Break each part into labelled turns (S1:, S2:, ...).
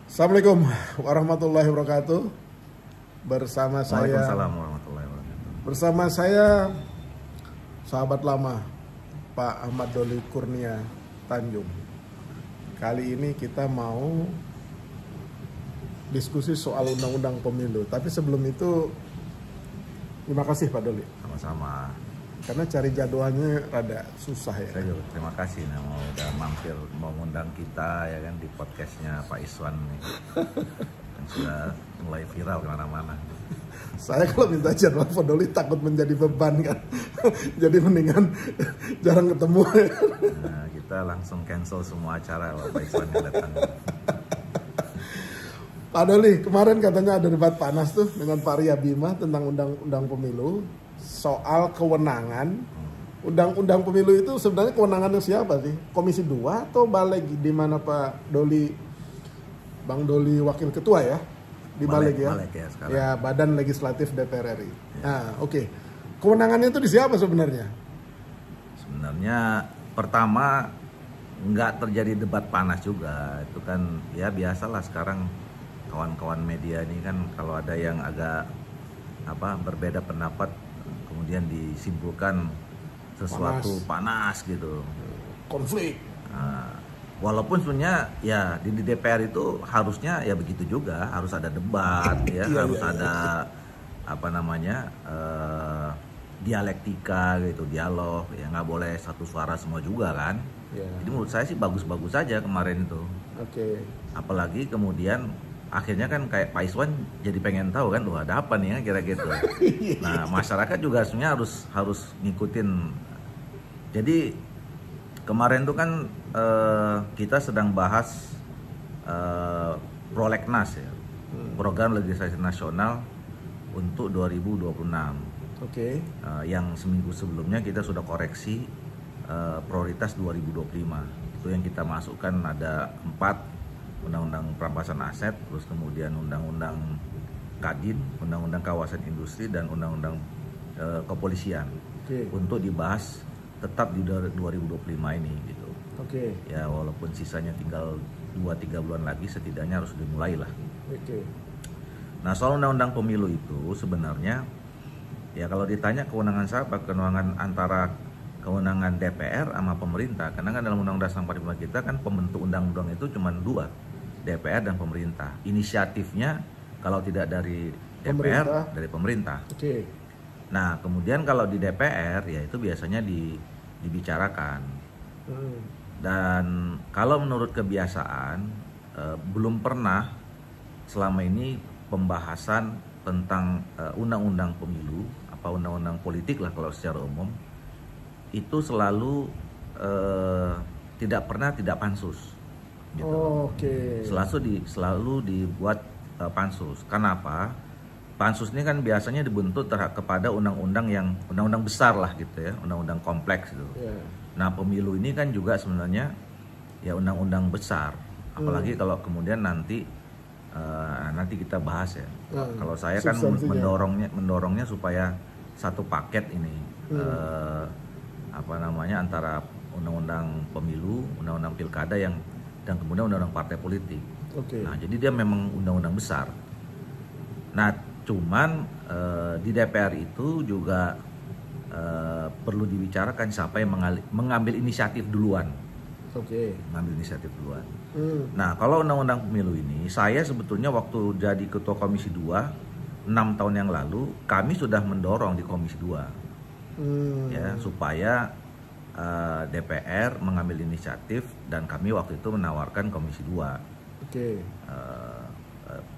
S1: Assalamualaikum warahmatullahi wabarakatuh. Bersama saya
S2: Waalaikumsalam warahmatullahi wabarakatuh.
S1: Bersama saya sahabat lama Pak Ahmad Doli Kurnia Tanjung. Kali ini kita mau diskusi soal undang-undang pemilu. Tapi sebelum itu terima kasih Pak Doli.
S2: Sama-sama.
S1: Karena cari jadwalnya rada susah ya.
S2: Saya juga terima kasih mau udah mampir mau ngundang kita ya kan di podcastnya Pak Iswan nih. Yang sudah mulai viral kemana-mana.
S1: Saya kalau minta jadwal Pak Doli takut menjadi beban kan. Jadi mendingan jarang ketemu.
S2: Nah, kita langsung cancel semua acara kalau Pak Iswan yang datang.
S1: Pak Doli, kemarin katanya ada debat panas tuh dengan Pak Ria Bima tentang undang-undang pemilu. Soal kewenangan undang-undang pemilu itu sebenarnya kewenangannya siapa sih? Komisi 2 atau Baleg, di mana Pak Doli, Bang Doli wakil ketua ya? Di Baleg ya?
S2: Baleg ya sekarang.
S1: Ya, Badan Legislatif DPR RI. Ya. Nah, oke. Kewenangannya itu di siapa sebenarnya?
S2: Sebenarnya pertama nggak terjadi debat panas juga. Itu kan ya biasalah sekarang kawan-kawan media ini kan kalau ada yang agak berbeda pendapat kemudian disimpulkan sesuatu panas gitu,
S1: Konflik.
S2: nah, walaupun sebenarnya ya di DPR itu harusnya ya begitu juga, harus ada debat ya, harus ada dialektika gitu, dialog ya, nggak boleh satu suara semua juga kan. Jadi menurut saya sih bagus-bagus saja kemarin itu. Apalagi kemudian akhirnya kan kayak Pak Iswan jadi pengen tahu kan, ada apa nih ya kira-kira. Nah, masyarakat juga sebenarnya harus ngikutin. Jadi kemarin tuh kan kita sedang bahas Prolegnas ya, Program Legislasi Nasional untuk 2026. Yang seminggu sebelumnya kita sudah koreksi prioritas 2025. Itu yang kita masukkan ada 4. Undang-undang perampasan aset, terus kemudian undang-undang Kadin, undang-undang kawasan industri, dan undang-undang kepolisian untuk dibahas tetap di 2025 ini gitu. Ya walaupun sisanya tinggal 2-3 bulan lagi, setidaknya harus dimulai lah. Nah, soal undang-undang pemilu itu sebenarnya ya kalau ditanya kewenangan siapa, kewenangan antara kewenangan DPR sama pemerintah, karena kan dalam Undang-Undang Dasar 45 kita kan pembentuk undang-undang itu cuma 2, DPR dan pemerintah. Inisiatifnya kalau tidak dari DPR, dari pemerintah. Nah, kemudian kalau di DPR ya itu biasanya dibicarakan. Dan kalau menurut kebiasaan belum pernah selama ini pembahasan tentang undang-undang pemilu, undang-undang politik lah kalau secara umum, itu selalu tidak pansus gitu. Selalu dibuat pansus. Kenapa? Pansus ini kan biasanya dibentuk kepada undang-undang besar lah gitu ya, undang-undang kompleks gitu. Nah, pemilu ini kan juga sebenarnya ya undang-undang besar. Apalagi kalau kemudian nanti kita bahas ya. Kalau saya kan mendorongnya supaya satu paket ini. Antara undang-undang pemilu, undang-undang pilkada dan kemudian undang-undang partai politik. Nah, jadi dia memang undang-undang besar. Nah, cuman di DPR itu juga perlu dibicarakan siapa yang mengambil inisiatif duluan. Mengambil inisiatif duluan. Nah, kalau undang-undang pemilu ini, saya sebetulnya waktu jadi ketua Komisi 2 6 tahun yang lalu, kami sudah mendorong di Komisi 2. Ya, supaya DPR mengambil inisiatif, dan kami waktu itu menawarkan Komisi 2.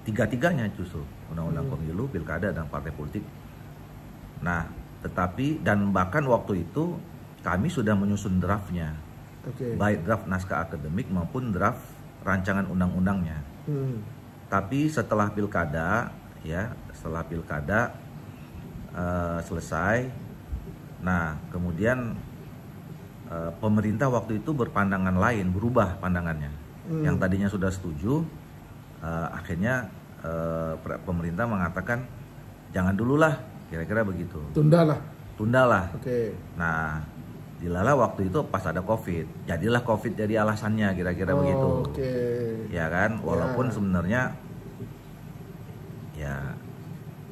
S2: Tiga-tiganya justru, undang-undang pemilu, pilkada, dan partai politik. Nah, tetapi dan bahkan waktu itu kami sudah menyusun draftnya, baik draft naskah akademik maupun draft rancangan undang-undangnya. Tapi setelah pilkada selesai, nah kemudian pemerintah waktu itu berpandangan lain, berubah pandangannya. Yang tadinya sudah setuju, akhirnya pemerintah mengatakan jangan dululah, kira-kira begitu.
S1: Tundalah.
S2: Nah, Dilala waktu itu pas ada COVID, jadilah COVID jadi alasannya kira-kira begitu. Ya kan, walaupun sebenarnya ya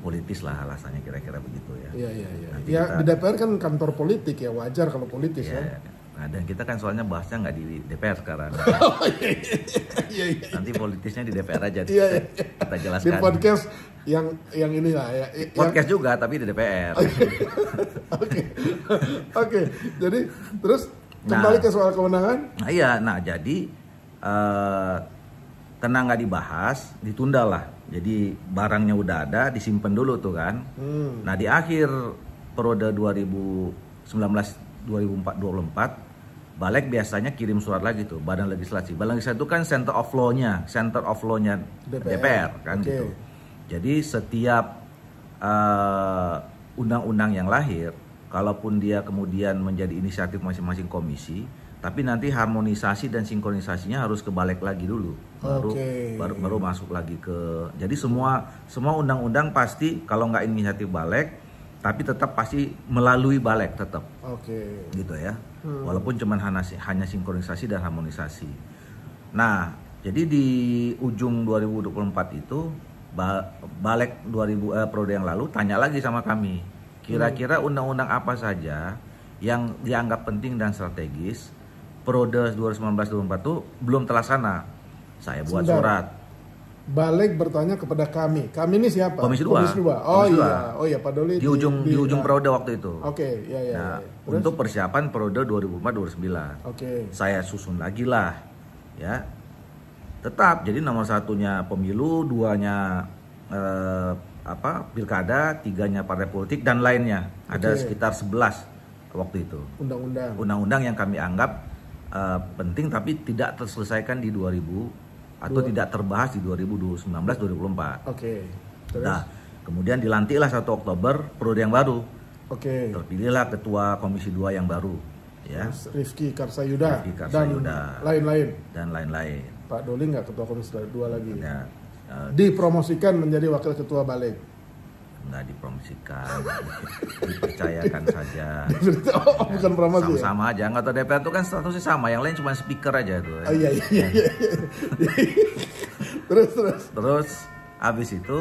S2: politis lah alasannya kira-kira begitu ya.
S1: Ya di DPR kan kantor politik ya, wajar kalau politis ya.
S2: Nah, dan kita kan soalnya bahasnya nggak di DPR sekarang. Nanti politisnya di DPR aja. Kita jelaskan.
S1: Di podcast yang ini lah ya.
S2: Podcast juga tapi di DPR.
S1: Oke. Jadi terus kembali ke soal kewenangan.
S2: Jadi karena nggak dibahas, ditunda lah. Jadi barangnya udah ada, disimpan dulu tuh kan. Nah di akhir periode 2019-2024 Balik biasanya kirim surat lagi tuh Badan Legislasi. Badan Legislasi itu kan center of law-nya DPR kan gitu. Jadi setiap undang-undang yang lahir, kalaupun dia kemudian menjadi inisiatif masing-masing komisi, tapi nanti harmonisasi dan sinkronisasinya harus ke Balik lagi dulu. Baru masuk lagi ke. Jadi semua undang-undang pasti kalau nggak inisiatif Balik, tapi tetap pasti melalui Balik tetap. Gitu ya. Walaupun cuma hanya sinkronisasi dan harmonisasi. Nah, jadi di ujung 2024 itu Balik periode yang lalu tanya lagi sama kami. Kira-kira undang-undang apa saja yang dianggap penting dan strategis periode 2019-2024 itu belum terlaksana. Saya buat surat.
S1: Balik bertanya kepada kami. Kami ini siapa?
S2: Komisi 2.
S1: Oh iya, Pak Doli
S2: di ujung periode waktu itu.
S1: Iya.
S2: Untuk persiapan periode 2004-2009. Saya susun lagi lah, ya. Tetap jadi nomor satunya pemilu, duanya pilkada, tiganya partai politik dan lainnya. Ada sekitar 11 waktu itu. Undang-undang yang kami anggap penting tapi tidak terselesaikan di 2000 atau tidak terbahas di 2019-2024.
S1: Terus?
S2: Nah, kemudian dilantiklah 1 Oktober periode yang baru. Terpilihlah ketua Komisi 2 yang baru, ya.
S1: Rifki Karsayuda dan lain-lain. Pak Doli nggak ketua Komisi 2 lagi. Ya, dipromosikan menjadi wakil ketua Balik.
S2: Nggak dipromosikan, dipercayakan saja.
S1: Bukan promosi.
S2: Sama aja, anggota DPR itu kan statusnya sama, yang lain cuma speaker aja tuh.
S1: Iya. Terus
S2: habis itu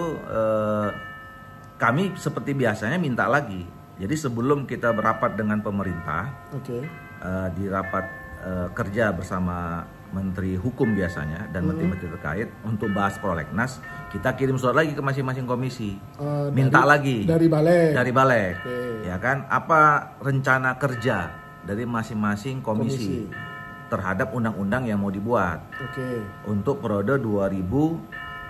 S2: kami seperti biasanya minta lagi. Jadi sebelum kita berapat dengan pemerintah, di rapat kerja bersama Menteri Hukum biasanya dan menteri-menteri terkait untuk bahas prolegnas, kita kirim surat lagi ke masing-masing komisi, minta lagi
S1: dari Balik,
S2: ya kan, apa rencana kerja dari masing-masing komisi terhadap undang-undang yang mau dibuat untuk periode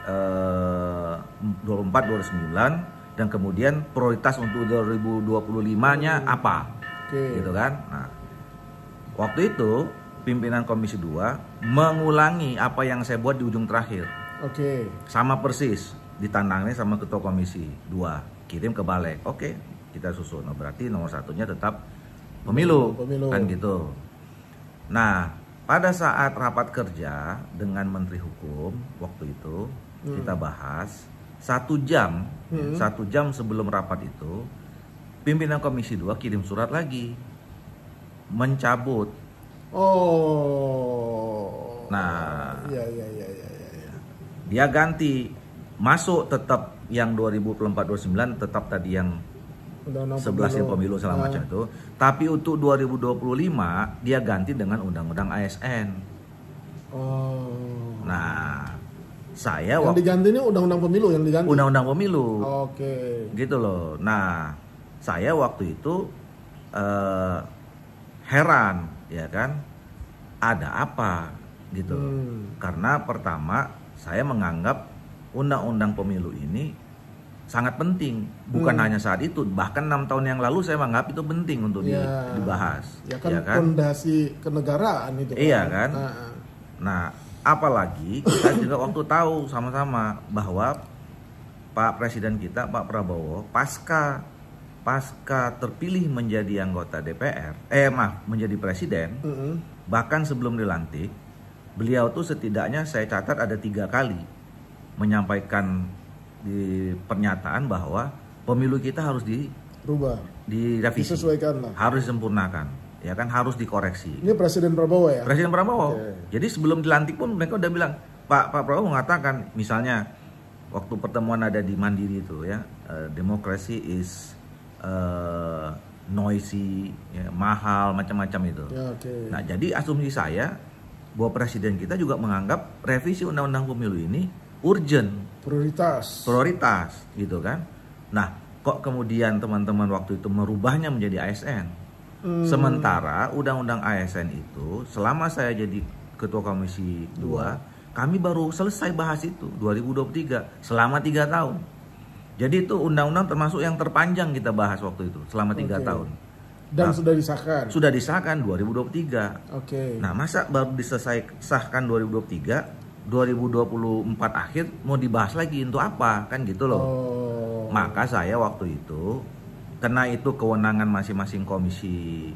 S2: 2024-2029 dan kemudian prioritas untuk 2025-nya apa, gitu kan. Nah, waktu itu pimpinan Komisi 2 mengulangi apa yang saya buat di ujung terakhir. Sama persis ditandangnya sama ketua Komisi 2, kirim ke Balik. Kita susun. Berarti nomor satunya tetap pemilu. Kan gitu. Nah, pada saat rapat kerja dengan Menteri Hukum waktu itu kita bahas 1 jam. 1 jam sebelum rapat itu pimpinan Komisi 2 kirim surat lagi mencabut. Nah, dia ganti, masuk tetap yang 2024-2029 tetap tadi yang 11 yang pemilu segala macam itu, tapi untuk 2025 dia ganti dengan undang-undang ASN. Nah, saya
S1: yang diganti ini undang-undang pemilu yang diganti.
S2: Undang-undang pemilu. Gitu loh. Nah, saya waktu itu heran, ya kan, ada apa gitu. Karena pertama saya menganggap undang-undang pemilu ini sangat penting, bukan hanya saat itu, bahkan 6 tahun yang lalu saya menganggap itu penting untuk dibahas.
S1: Ya kan, fondasi kenegaraan itu.
S2: Iya kan. Nah, apalagi kita juga waktu tahu sama-sama bahwa Pak Presiden kita, Pak Prabowo, pasca terpilih menjadi anggota DPR, menjadi presiden, bahkan sebelum dilantik, beliau tuh setidaknya saya catat ada 3 kali menyampaikan di pernyataan bahwa pemilu kita harus direvisi,
S1: disesuaikan lah,
S2: harus disempurnakan. ya kan harus dikoreksi.
S1: Ini Presiden Prabowo ya?
S2: Presiden Prabowo. Jadi sebelum dilantik pun mereka udah bilang, Pak Prabowo mengatakan, misalnya waktu pertemuan ada di Mandiri itu ya, demokrasi is noisy, ya, mahal, macam-macam itu.
S1: Ya,
S2: Nah, jadi asumsi saya bahwa presiden kita juga menganggap revisi undang-undang pemilu ini urgent, prioritas gitu kan. Nah, kok kemudian teman-teman waktu itu merubahnya menjadi ASN. Sementara undang-undang ASN itu selama saya jadi ketua komisi 2, kami baru selesai bahas itu 2023 selama 3 tahun. Jadi itu undang-undang termasuk yang terpanjang kita bahas waktu itu selama 3 tahun.
S1: Dan sudah disahkan?
S2: Sudah disahkan 2023. Nah, masa baru disahkan 2023, 2024 akhir mau dibahas lagi untuk apa? Kan gitu loh. Maka saya waktu itu, karena itu kewenangan masing-masing komisi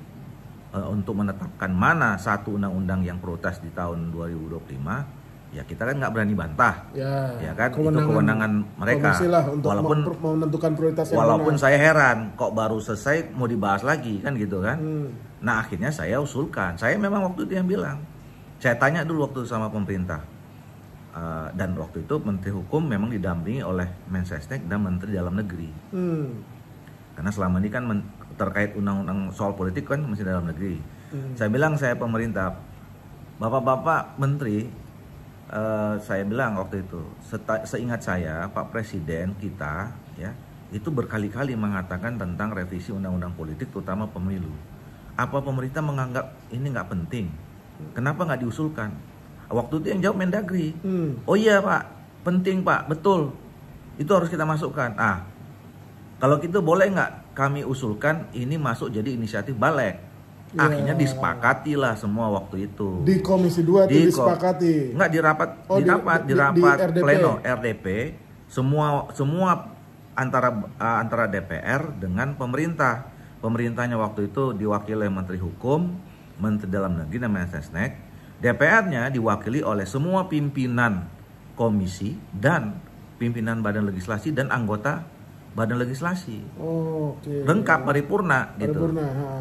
S2: untuk menetapkan mana satu undang-undang yang prioritas di tahun 2025, ya kita kan nggak berani bantah, ya kan, itu kewenangan mereka.
S1: Untuk walaupun menentukan prioritas
S2: walaupun saya heran kok baru selesai mau dibahas lagi kan gitu kan. Nah, akhirnya saya usulkan, saya memang waktu itu yang bilang, saya tanya dulu waktu sama pemerintah, dan waktu itu Menteri Hukum memang didampingi oleh Mensesnek dan Menteri Dalam Negeri, karena selama ini kan terkait undang-undang soal politik kan masih dalam negeri. Saya bilang, saya pemerintah, bapak-bapak menteri, saya bilang waktu itu, seingat saya Pak Presiden kita ya itu berkali-kali mengatakan tentang revisi undang-undang politik terutama pemilu. Apa pemerintah menganggap ini nggak penting? Kenapa nggak diusulkan? Waktu itu yang jawab Mendagri. Oh iya Pak, penting Pak, betul. Itu harus kita masukkan. Kalau gitu boleh nggak kami usulkan ini masuk jadi inisiatif Balek? Akhirnya disepakati lah semua waktu itu.
S1: Di Komisi 2 itu disepakati?
S2: Enggak, di rapat pleno RDP, semua antara DPR dengan pemerintah. Pemerintahnya waktu itu diwakili oleh Menteri Hukum, Menteri Dalam Negeri dan Mensesnek. DPR-nya diwakili oleh semua pimpinan komisi dan pimpinan badan legislasi dan anggota badan legislasi. Lengkap, paripurna gitu.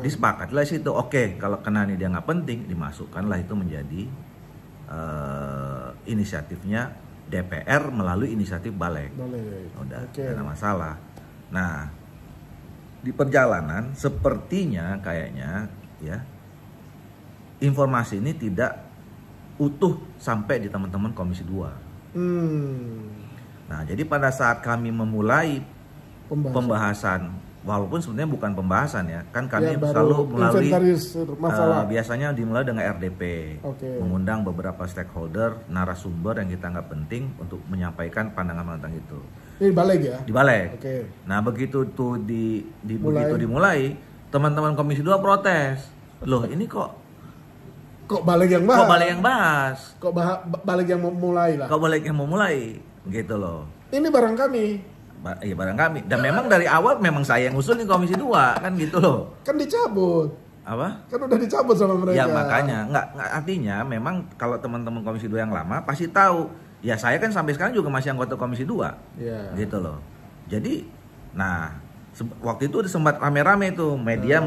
S2: Disepakatilah situ. Kalau kena ini dia nggak penting, dimasukkanlah itu menjadi inisiatifnya DPR melalui inisiatif Balek. Udah, tidak ada masalah. Nah, di perjalanan sepertinya kayaknya ya informasi ini tidak utuh sampai di teman-teman Komisi 2. Nah, jadi pada saat kami memulai pembahasan, walaupun sebenarnya bukan pembahasan ya, kan kami selalu melalui biasanya dimulai dengan RDP, mengundang beberapa stakeholder, narasumber yang kita anggap penting untuk menyampaikan pandangan tentang itu.
S1: Ini Balek ya? Di
S2: Balek. Nah, begitu tuh begitu dimulai, teman-teman Komisi 2 protes. Loh, ini kok
S1: Balek yang bahas?
S2: Kok Balek yang bahas?
S1: Kok Balek yang mau mulai lah?
S2: Kok Balek yang mau mulai? Gitu loh.
S1: Ini barang kami.
S2: Iya, barang kami. Dan memang dari awal memang saya yang usul nih Komisi 2 kan gitu loh.
S1: Kan dicabut.
S2: Apa?
S1: Kan udah dicabut sama mereka.
S2: Ya makanya, nggak artinya memang kalau teman-teman Komisi 2 yang lama pasti tahu. Ya saya kan sampai sekarang juga masih anggota Komisi 2. Gitu loh. Jadi, nah waktu itu sempat rame-rame itu media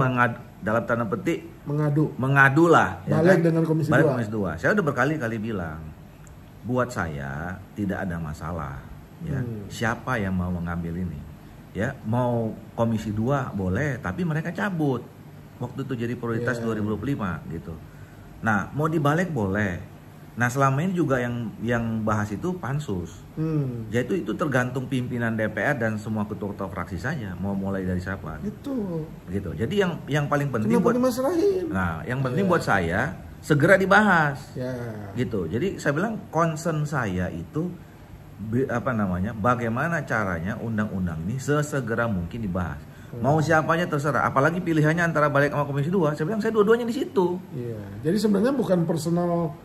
S2: dalam tanda petik mengadu lah.
S1: Balik
S2: ya kan?
S1: dengan Komisi 2.
S2: Saya udah berkali-kali bilang, buat saya tidak ada masalah. Ya, siapa yang mau mengambil ini? Ya, mau Komisi 2 boleh, tapi mereka cabut. Waktu itu jadi prioritas 2025 gitu. Nah, mau dibalik boleh. Nah, selama ini juga yang bahas itu pansus. Jadi itu tergantung pimpinan DPR dan semua ketua-ketua fraksi saja mau mulai dari siapa.
S1: Itu.
S2: Gitu. Jadi yang paling penting yang penting buat saya segera dibahas. Gitu. Jadi saya bilang concern saya itu bagaimana caranya undang-undang ini sesegera mungkin dibahas. Mau siapanya terserah, apalagi pilihannya antara Balek sama Komisi 2. Saya bilang saya dua-duanya di situ.
S1: Jadi sebenarnya bukan personal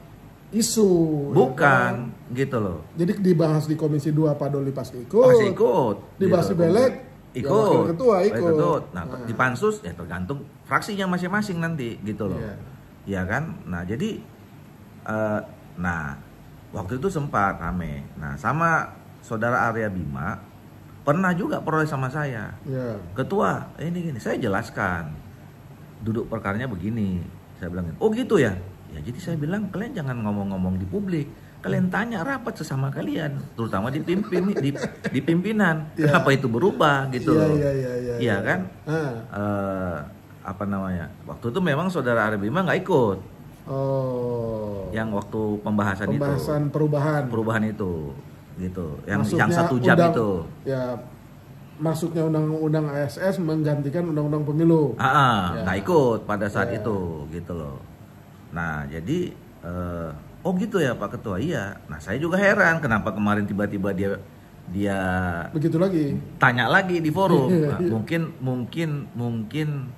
S1: isu.
S2: Bukan, gitu loh.
S1: Jadi dibahas di Komisi 2 Pak Doli pasti ikut.
S2: Pasti ikut.
S1: Dibahas di Balek
S2: ikut.
S1: Ketua ikut.
S2: Nah, di pansus ya tergantung fraksinya masing-masing nanti, gitu loh. Iya kan? Nah, jadi waktu itu sempat rame. Nah, sama saudara Arya Bima pernah juga protes sama saya. Ketua, ini gini, saya jelaskan. duduk perkaranya begini. Saya bilang, oh gitu ya. Ya jadi saya bilang kalian jangan ngomong-ngomong di publik. Kalian tanya rapat sesama kalian, terutama di pimpinan. Kenapa itu berubah gitu loh? Iya kan? Apa namanya? Waktu itu memang saudara Arya Bima nggak ikut. Yang waktu pembahasan perubahan itu gitu. Yang 1 jam itu.
S1: Ya. Masuknya undang-undang ASS menggantikan undang-undang pemilu.
S2: Nggak ikut pada saat itu gitu loh. Nah jadi oh gitu ya Pak Ketua, iya. Nah saya juga heran kenapa kemarin tiba-tiba dia
S1: begitu lagi
S2: tanya lagi di forum. Nah, mungkin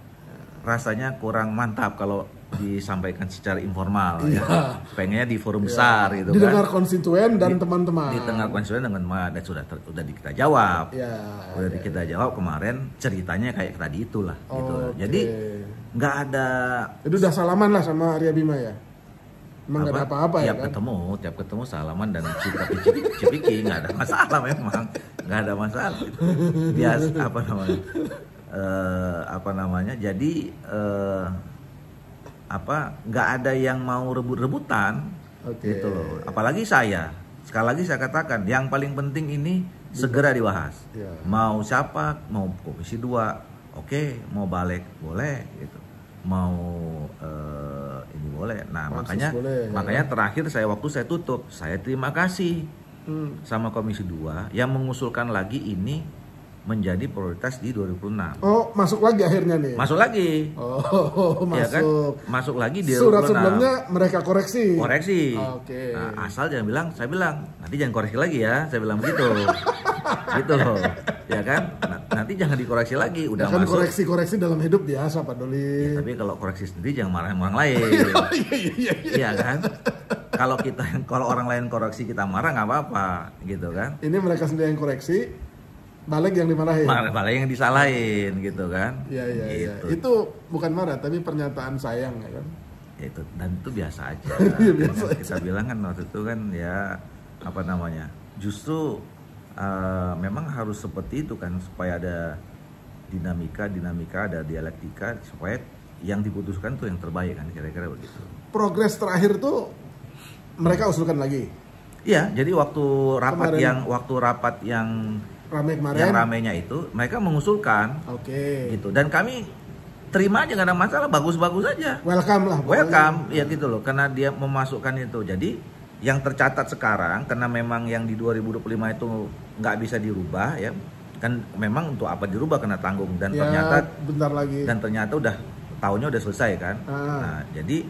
S2: rasanya kurang mantap kalau disampaikan secara informal ya. Pengennya di forum besar gitu
S1: didengar konstituen dan teman-teman.
S2: Didengar konstituen dan teman-teman, dan sudah kita jawab. Kita jawab kemarin ceritanya kayak tadi itulah gitu. Jadi nggak ada.
S1: Itu udah salaman lah sama Arya Bima ya. Emang nggak ada apa-apa ya kan?
S2: Tiap ketemu salaman dan cipiki nggak ada masalah memang, nggak ada masalah. Biasa apa namanya. Jadi nggak ada yang mau rebut-rebutan gitu loh. Apalagi sekali lagi saya katakan yang paling penting ini segera dibahas. Mau siapa, mau Komisi 2 oke, mau balik boleh gitu, mau ini boleh. Nah makanya terakhir waktu saya tutup, saya terima kasih sama Komisi 2 yang mengusulkan lagi ini menjadi prioritas di 2006.
S1: Oh, masuk lagi akhirnya nih.
S2: Masuk lagi.
S1: Oh, masuk.
S2: Ya kan? Masuk lagi di 2006.
S1: Surat sebelumnya mereka koreksi.
S2: Oke. Nah, asal saya bilang, nanti jangan koreksi lagi ya. Saya bilang begitu. Gitu loh. Ya kan? Nanti jangan dikoreksi lagi, udah
S1: kan
S2: masuk.
S1: Koreksi dalam hidup biasa, Pak Doli.
S2: Ya, tapi kalau koreksi sendiri jangan marahin orang lain. Iya kan? Kalau orang lain koreksi kita marah nggak apa-apa, gitu kan? Ini
S1: mereka sendiri yang koreksi. Balik yang dimarahin.
S2: Balik yang disalahin gitu kan.
S1: Iya. Itu bukan marah tapi pernyataan sayang ya kan.
S2: Itu dan itu biasa aja. Kita bilang kan waktu itu kan ya apa namanya? Justru memang harus seperti itu kan supaya ada dinamika, ada dialektika supaya yang diputuskan tuh yang terbaik kan kira-kira begitu.
S1: Progres terakhir tuh mereka usulkan lagi.
S2: Iya, jadi waktu rapat yang
S1: rame kemarin.
S2: Yang ramenya itu mereka mengusulkan, gitu. Dan kami terima aja nggak ada masalah, bagus-bagus aja.
S1: Welcome lah.
S2: Welcome, ya gitu loh. Karena dia memasukkan itu. Jadi yang tercatat sekarang, karena memang yang di 2025 itu nggak bisa dirubah, ya kan memang untuk apa dirubah karena tanggung dan ternyata
S1: bentar lagi.
S2: Dan ternyata tahunnya udah selesai kan. Nah, jadi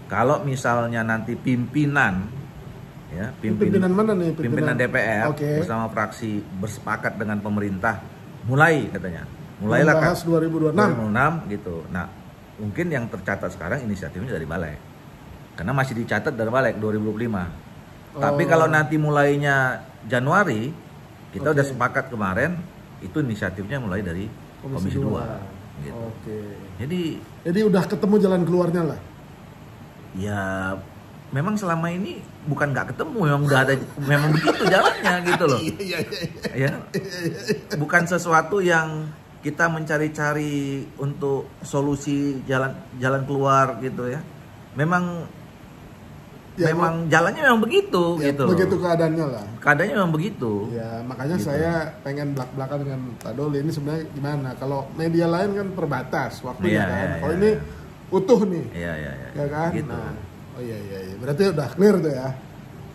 S2: kalau misalnya nanti pimpinan
S1: mana nih?
S2: Pimpinan DPR bersama fraksi bersepakat dengan pemerintah mulailah kan
S1: 2026
S2: gitu. Nah mungkin yang tercatat sekarang inisiatifnya dari Balek karena masih dicatat dari Balek 2025. Tapi kalau nanti mulainya Januari kita udah sepakat kemarin itu inisiatifnya mulai dari Komisi 2 gitu. Jadi udah ketemu jalan keluarnya lah. Ya memang selama ini bukan nggak ketemu, memang udah ada, memang begitu jalannya gitu loh. Ya, bukan sesuatu yang kita mencari-cari untuk solusi jalan keluar gitu ya. Memang jalannya memang begitu gitu.
S1: Begitu keadaannya lah.
S2: Keadaannya memang begitu.
S1: Ya makanya gitu. Saya pengen belak-belakan dengan Pak Doli ini sebenarnya gimana? Kalau media lain kan terbatas waktunya kan. Kalau ini utuh nih. Ya kan.
S2: Gitu.
S1: Nah, iya. Berarti udah clear tuh ya?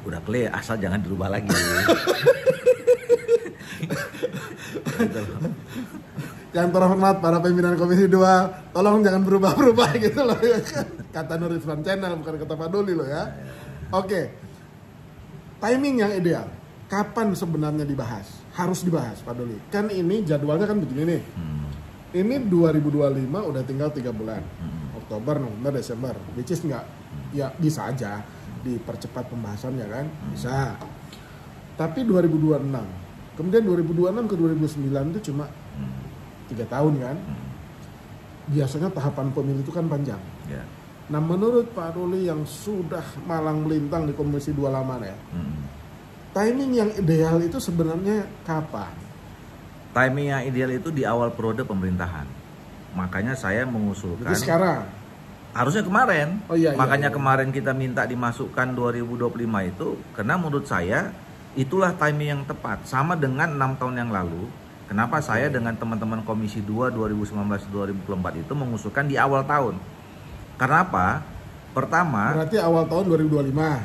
S2: Udah clear, asal jangan dirubah lagi.
S1: Yang terhormat para pimpinan Komisi 2, tolong jangan berubah-berubah gitu loh. Kata Nur Rizwan Channel, bukan kata Pak Doli loh ya. Oke. Timing yang ideal. Kapan sebenarnya dibahas? Harus dibahas Pak Doli. Kan ini jadwalnya kan begini nih. Ini 2025 udah tinggal 3 bulan. Oktober, November, Desember. Which is ya bisa aja dipercepat pembahasannya kan, bisa. Tapi 2026, kemudian 2026 ke 2029 itu cuma 3 tahun kan. Biasanya tahapan pemilu itu kan panjang. Nah menurut Pak Doli yang sudah malang melintang di Komisi 2 lama ya, timing yang ideal itu sebenarnya kapan?
S2: Timing yang ideal itu di awal periode pemerintahan. makanya saya mengusulkan.
S1: Jadi sekarang?
S2: Harusnya kemarin.
S1: Oh, iya,
S2: makanya
S1: iya.
S2: Kemarin kita minta dimasukkan 2025 itu karena menurut saya itulah timing yang tepat. Sama dengan 6 tahun yang lalu. Kenapa saya dengan teman-teman Komisi 2 2019-2024 itu mengusulkan di awal tahun? Karena apa? Pertama,
S1: berarti awal tahun 2025.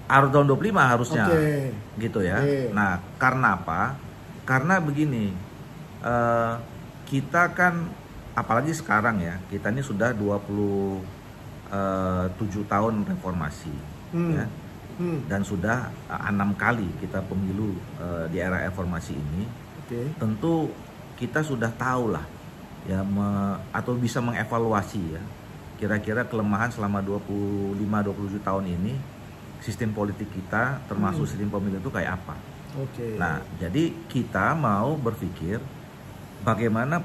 S2: Awal tahun 25 harusnya. Gitu ya. Nah, karena apa? Karena begini. Kita kan apalagi sekarang ya, kita ini sudah 27 tahun reformasi, ya, dan sudah 6 kali kita pemilu di era reformasi ini. Tentu kita sudah tahu lah, ya, atau bisa mengevaluasi ya, kira-kira kelemahan selama 25-27 tahun ini sistem politik kita, termasuk sistem pemilu itu kayak apa. Nah, jadi kita mau berpikir bagaimana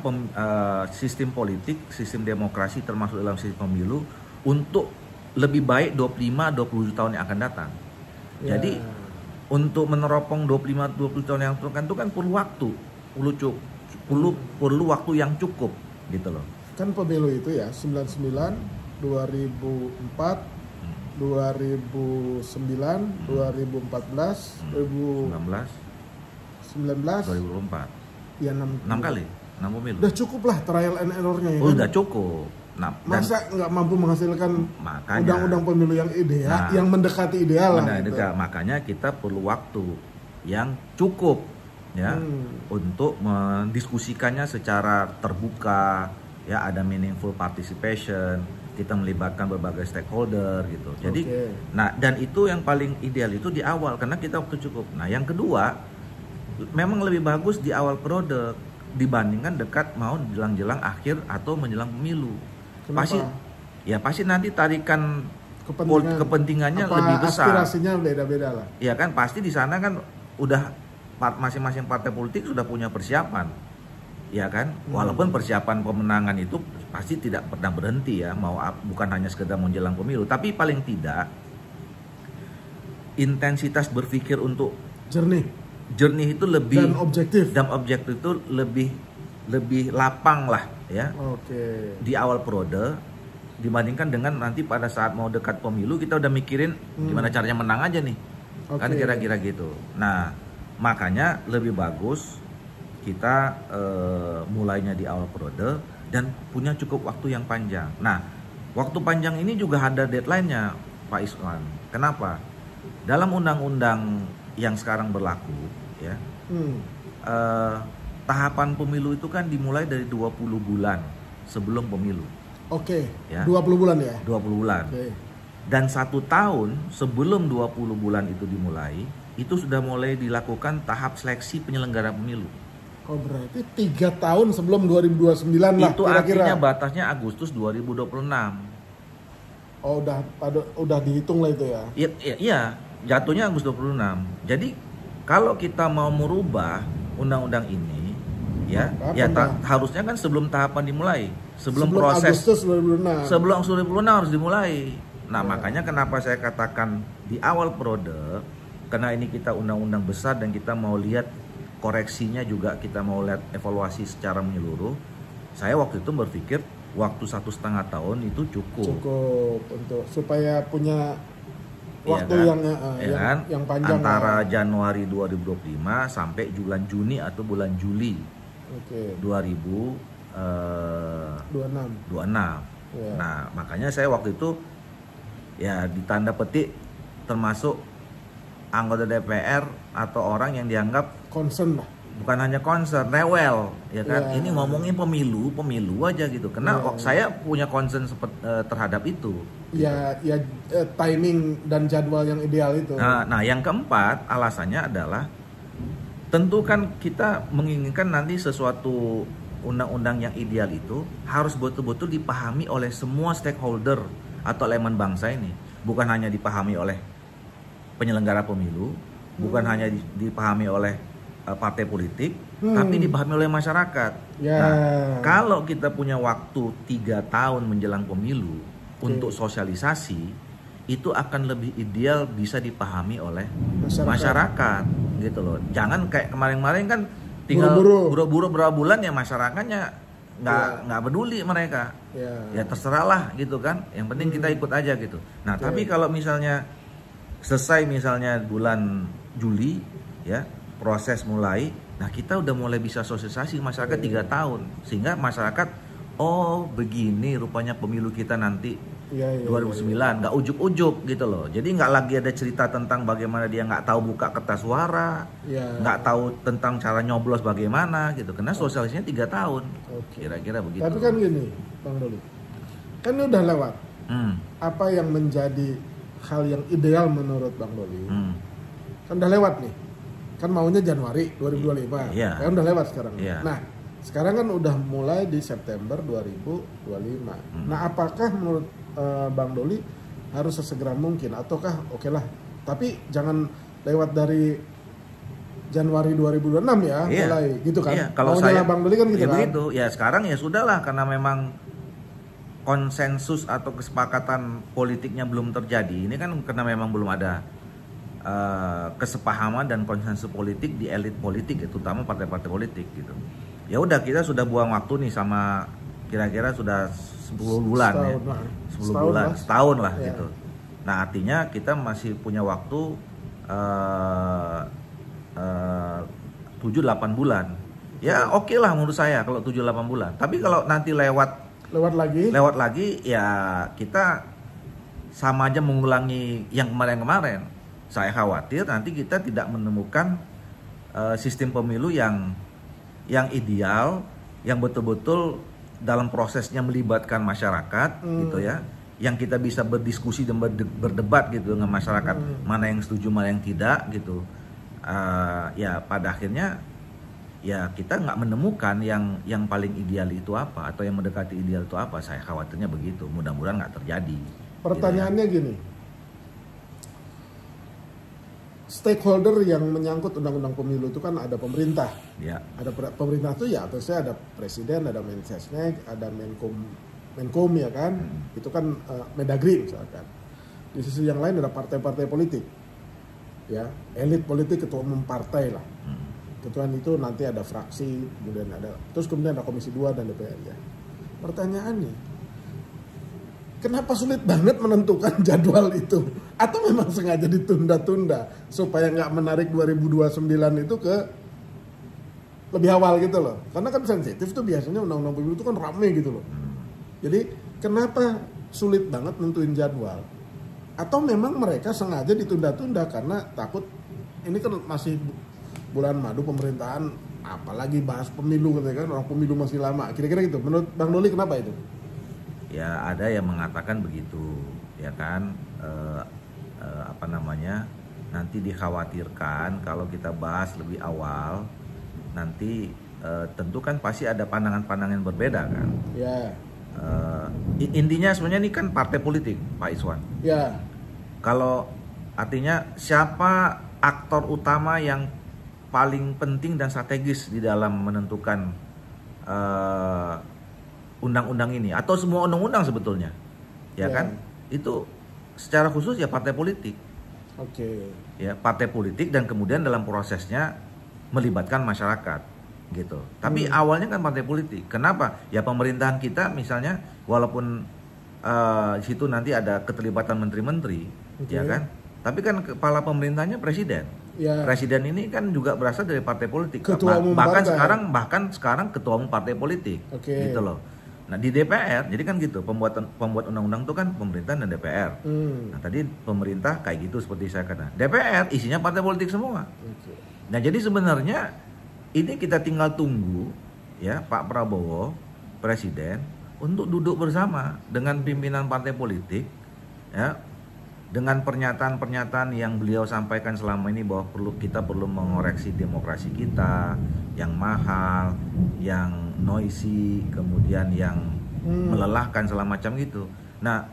S2: sistem politik, sistem demokrasi termasuk dalam sistem pemilu untuk lebih baik 25-20 tahun yang akan datang. Jadi untuk meneropong 25-20 tahun yang akan itu kan perlu waktu, perlu waktu yang cukup gitu loh.
S1: Kan pemilu itu ya 99, 2004, 2009, 2014, 2019,
S2: 2024.
S1: Ya 6
S2: kali, 6 pemilu.
S1: Udah cukup lah trial and error-nya ya.
S2: Udah cukup. Nah,
S1: masa nggak mampu menghasilkan undang-undang pemilu yang ideal, yang mendekati ideal lah.
S2: Gitu. Makanya kita perlu waktu yang cukup ya untuk mendiskusikannya secara terbuka, ya, ada meaningful participation, kita melibatkan berbagai stakeholder gitu. Jadi, nah, dan itu yang paling ideal itu di awal karena kita waktu cukup. Nah, yang kedua, memang lebih bagus di awal periode dibandingkan dekat mau jelang-jelang akhir atau menjelang pemilu.
S1: Kenapa?
S2: Pasti nanti tarikan kepentingannya lebih besar.
S1: Aspirasinya beda-beda lah.
S2: Ya kan, pasti di sana kan udah masing-masing partai politik sudah punya persiapan. Ya kan, walaupun persiapan pemenangan itu pasti tidak pernah berhenti ya, bukan hanya sekedar menjelang pemilu, tapi paling tidak intensitas berpikir untuk jernih itu lebih dan objektif itu lebih lapang lah ya. Di awal periode dibandingkan dengan nanti pada saat mau dekat pemilu kita udah mikirin gimana caranya menang aja nih. Kan kira-kira gitu. Nah, makanya lebih bagus kita mulainya di awal periode dan punya cukup waktu yang panjang. Nah, waktu panjang ini juga ada deadline-nya, Pak Iswan. Kenapa? Dalam undang-undang yang sekarang berlaku ya, tahapan pemilu itu kan dimulai dari 20 bulan sebelum pemilu. Ya.
S1: 20 bulan ya?
S2: 20 bulan. Dan 1 tahun sebelum 20 bulan itu dimulai, itu sudah mulai dilakukan tahap seleksi penyelenggara pemilu.
S1: Berarti 3 tahun sebelum 2029 lah
S2: itu kira-kira. Artinya batasnya Agustus 2026.
S1: Udah dihitung lah itu ya?
S2: Iya, jatuhnya Agustus 2026. Jadi kalau kita mau merubah undang-undang ini, harusnya kan sebelum tahapan dimulai, sebelum proses
S1: Agustus 2026.
S2: Sebelum 2026 harus dimulai. Nah, makanya kenapa saya katakan di awal periode, karena ini kita undang-undang besar dan kita mau lihat koreksinya juga, kita mau lihat evaluasi secara menyeluruh. Saya waktu itu berpikir waktu 1,5 tahun itu cukup
S1: untuk supaya punya waktu yang panjang
S2: antara Januari 2025 sampai bulan Juni atau bulan Juli 2026. Nah, makanya saya waktu itu ya ditanda petik termasuk anggota DPR atau orang yang dianggap
S1: concern lah.
S2: Bukan hanya concern, rewel, ya kan? Ini ngomongin pemilu aja gitu. Karena saya punya concern terhadap itu.
S1: Timing dan jadwal yang ideal itu.
S2: Nah, yang keempat alasannya adalah tentu kan kita menginginkan nanti sesuatu undang-undang yang ideal itu harus betul-betul dipahami oleh semua stakeholder atau elemen bangsa ini. Bukan hanya dipahami oleh penyelenggara pemilu, bukan hanya dipahami oleh partai politik, tapi dipahami oleh masyarakat. Nah, kalau kita punya waktu 3 tahun menjelang pemilu untuk sosialisasi, itu akan lebih ideal bisa dipahami oleh masyarakat gitu loh. Jangan kayak kemarin-kemarin kan tinggal buru-buru berapa bulan ya masyarakatnya nggak peduli mereka. Ya terserah lah gitu kan. Yang penting kita ikut aja gitu. Nah tapi kalau misalnya selesai misalnya bulan Juli ya proses mulai, nah kita udah mulai bisa sosialisasi masyarakat 3 tahun sehingga masyarakat oh begini rupanya pemilu kita nanti 2009 nggak ujuk-ujuk gitu loh. Jadi nggak lagi ada cerita tentang bagaimana dia nggak tahu buka kertas suara, nggak tahu tentang cara nyoblos bagaimana gitu. Karena sosialisasinya 3 tahun, kira-kira begitu.
S1: Tapi kan gini, Bang Doli, kan ini udah lewat. Apa yang menjadi hal yang ideal menurut Bang Doli? Kan udah lewat nih. Kan maunya Januari 2025. Kan udah lewat sekarang. Nah, sekarang kan udah mulai di September 2025. Nah, apakah menurut Bang Doli harus sesegera mungkin ataukah oke lah, tapi jangan lewat dari Januari 2026 ya mulai gitu kan?
S2: Kalau saya
S1: Bang Doli kan gitu kan?
S2: Begitu. Ya sekarang ya sudahlah karena memang konsensus atau kesepakatan politiknya belum terjadi. Ini kan karena memang belum ada kesepahaman dan konsensus politik di elit politik, ya, terutama partai-partai politik gitu. Ya udah kita sudah buang waktu nih sama kira-kira sudah 10 bulan setahun lah gitu. Nah artinya kita masih punya waktu 7-8 bulan. Ya oke lah menurut saya kalau 7-8 bulan. Tapi kalau nanti lewat lagi ya kita sama aja mengulangi yang kemarin-kemarin. Saya khawatir nanti kita tidak menemukan sistem pemilu yang ideal, yang betul-betul dalam prosesnya melibatkan masyarakat gitu ya, yang kita bisa berdiskusi dan berdebat gitu dengan masyarakat, mana yang setuju mana yang tidak gitu. Ya pada akhirnya ya kita nggak menemukan yang paling ideal itu apa atau yang mendekati ideal itu apa. Saya khawatirnya begitu, mudah-mudahan nggak terjadi.
S1: Pertanyaannya gitu ya. Gini, stakeholder yang menyangkut undang-undang pemilu itu kan ada pemerintah. Ada pemerintah itu ya, terusnya ada presiden, ada Mensesnek, ada Menkom ya kan. Itu kan Mendagri misalkan. Di sisi yang lain ada partai-partai politik. Ya, elit politik, ketua umum partai lah. Ketua itu nanti ada fraksi, kemudian ada Komisi 2 dan DPR ya. Pertanyaannya, kenapa sulit banget menentukan jadwal itu? Atau memang sengaja ditunda-tunda supaya nggak menarik 2029 itu ke lebih awal gitu loh? Karena kan sensitif tuh biasanya undang-undang pemilu itu kan rame gitu loh. Jadi kenapa sulit banget nentuin jadwal? Atau memang mereka sengaja ditunda-tunda karena takut ini kan masih bulan madu pemerintahan, apalagi bahas pemilu gitu kan, orang pemilu masih lama. Kira-kira gitu. Menurut Bang Doli kenapa itu?
S2: Ya ada yang mengatakan begitu, ya kan, nanti dikhawatirkan kalau kita bahas lebih awal, nanti tentu kan pasti ada pandangan-pandangan yang berbeda kan. Intinya sebenarnya ini kan partai politik, Pak Iswan. Kalau artinya siapa aktor utama yang paling penting dan strategis di dalam menentukan undang-undang ini atau semua undang-undang sebetulnya, ya kan? Itu secara khusus ya partai politik. Ya partai politik dan kemudian dalam prosesnya melibatkan masyarakat, gitu. Tapi awalnya kan partai politik. Kenapa? Ya pemerintahan kita misalnya, walaupun di situ nanti ada keterlibatan menteri-menteri, ya kan? Tapi kan kepala pemerintahnya presiden. Presiden ini kan juga berasal dari partai politik. Bahkan sekarang ketua umum partai politik, gitu loh. Nah di DPR, jadi kan gitu, pembuat undang-undang itu kan pemerintah dan DPR. Nah tadi pemerintah kayak gitu seperti saya kata. DPR isinya partai politik semua. Nah jadi sebenarnya ini kita tinggal tunggu ya Pak Prabowo presiden untuk duduk bersama dengan pimpinan partai politik, ya, dengan pernyataan-pernyataan yang beliau sampaikan selama ini bahwa kita perlu mengoreksi demokrasi kita yang mahal, yang noisy, kemudian yang melelahkan segala macam gitu. Nah,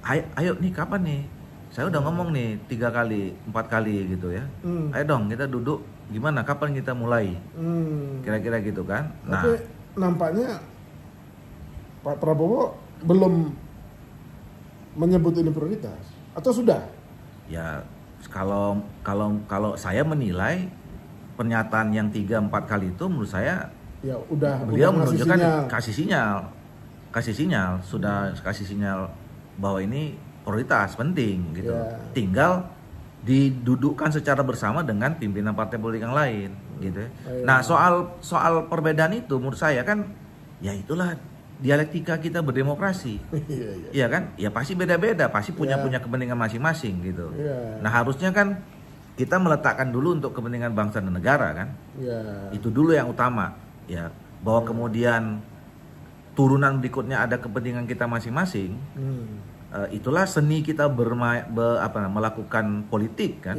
S2: ayo nih kapan nih? Saya udah ngomong nih 3 kali, 4 kali gitu ya. Ayo dong kita duduk, gimana? Kapan kita mulai? Kira-kira gitu kan? Nah,
S1: tapi nampaknya Pak Prabowo belum menyebut ini prioritas atau sudah?
S2: Ya kalau saya menilai pernyataan yang 3-4 kali itu menurut saya
S1: Ya udah.
S2: Beliau
S1: udah
S2: menunjukkan kasih sinyal bahwa ini prioritas penting gitu.
S1: Ya.
S2: Tinggal didudukkan secara bersama dengan pimpinan partai politik yang lain gitu.
S1: Ya.
S2: Nah, soal perbedaan itu menurut saya kan ya itulah dialektika kita berdemokrasi. Iya kan? Ya pasti beda-beda, pasti punya kepentingan masing-masing gitu. Nah, harusnya kan kita meletakkan dulu untuk kepentingan bangsa dan negara kan. Itu dulu yang utama ya. Bahwa kemudian turunan berikutnya ada kepentingan kita masing-masing. Itulah seni kita melakukan politik kan.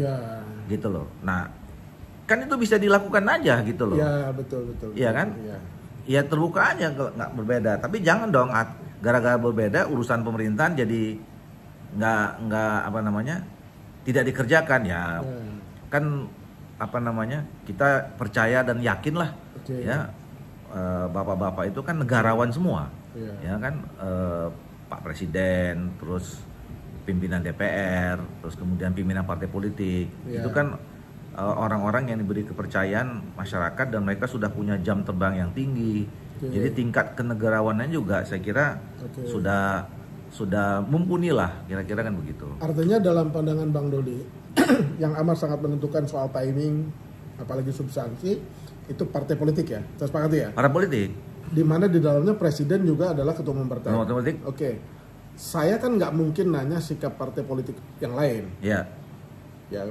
S2: Gitu loh. Nah, kan itu bisa dilakukan aja gitu loh.
S1: Iya, betul.
S2: Iya kan? Ya terbuka aja kalau nggak berbeda. Tapi jangan dong gara-gara berbeda urusan pemerintahan jadi nggak tidak dikerjakan ya. Kan kita percaya dan yakin lah ya bapak-bapak itu kan negarawan semua. Ya kan Pak Presiden, terus pimpinan DPR, terus kemudian pimpinan partai politik. Itu kan orang-orang yang diberi kepercayaan masyarakat dan mereka sudah punya jam terbang yang tinggi. Jadi tingkat kenegarawanan juga saya kira sudah mumpuni lah, kira-kira kan begitu.
S1: Artinya dalam pandangan Bang Doli yang amat sangat menentukan soal timing apalagi substansi itu partai politik ya. Saya sepakati ya?
S2: Partai politik.
S1: Di mana di dalamnya presiden juga adalah ketua umum partai.
S2: Partai politik.
S1: Oke. Saya kan nggak mungkin nanya sikap partai politik yang lain.
S2: Ya.
S1: Ya,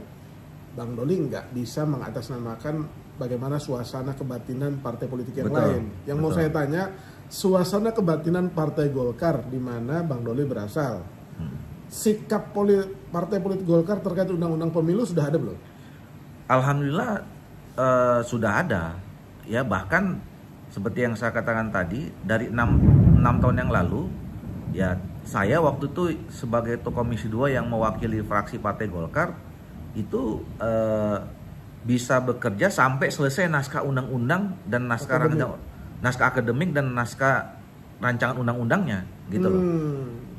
S1: Bang Doli nggak bisa mengatasnamakan bagaimana suasana kebatinan partai politik yang lain. Yang mau saya tanya, suasana kebatinan partai Golkar di mana Bang Doli berasal. Sikap partai politik Golkar terkait undang-undang pemilu sudah ada belum?
S2: Alhamdulillah sudah ada. Ya, bahkan seperti yang saya katakan tadi, dari 6 tahun yang lalu, ya saya waktu itu sebagai Ketua Komisi 2 yang mewakili fraksi Partai Golkar, itu bisa bekerja sampai selesai naskah undang-undang dan naskah akademik dan naskah rancangan undang-undangnya, gitu loh.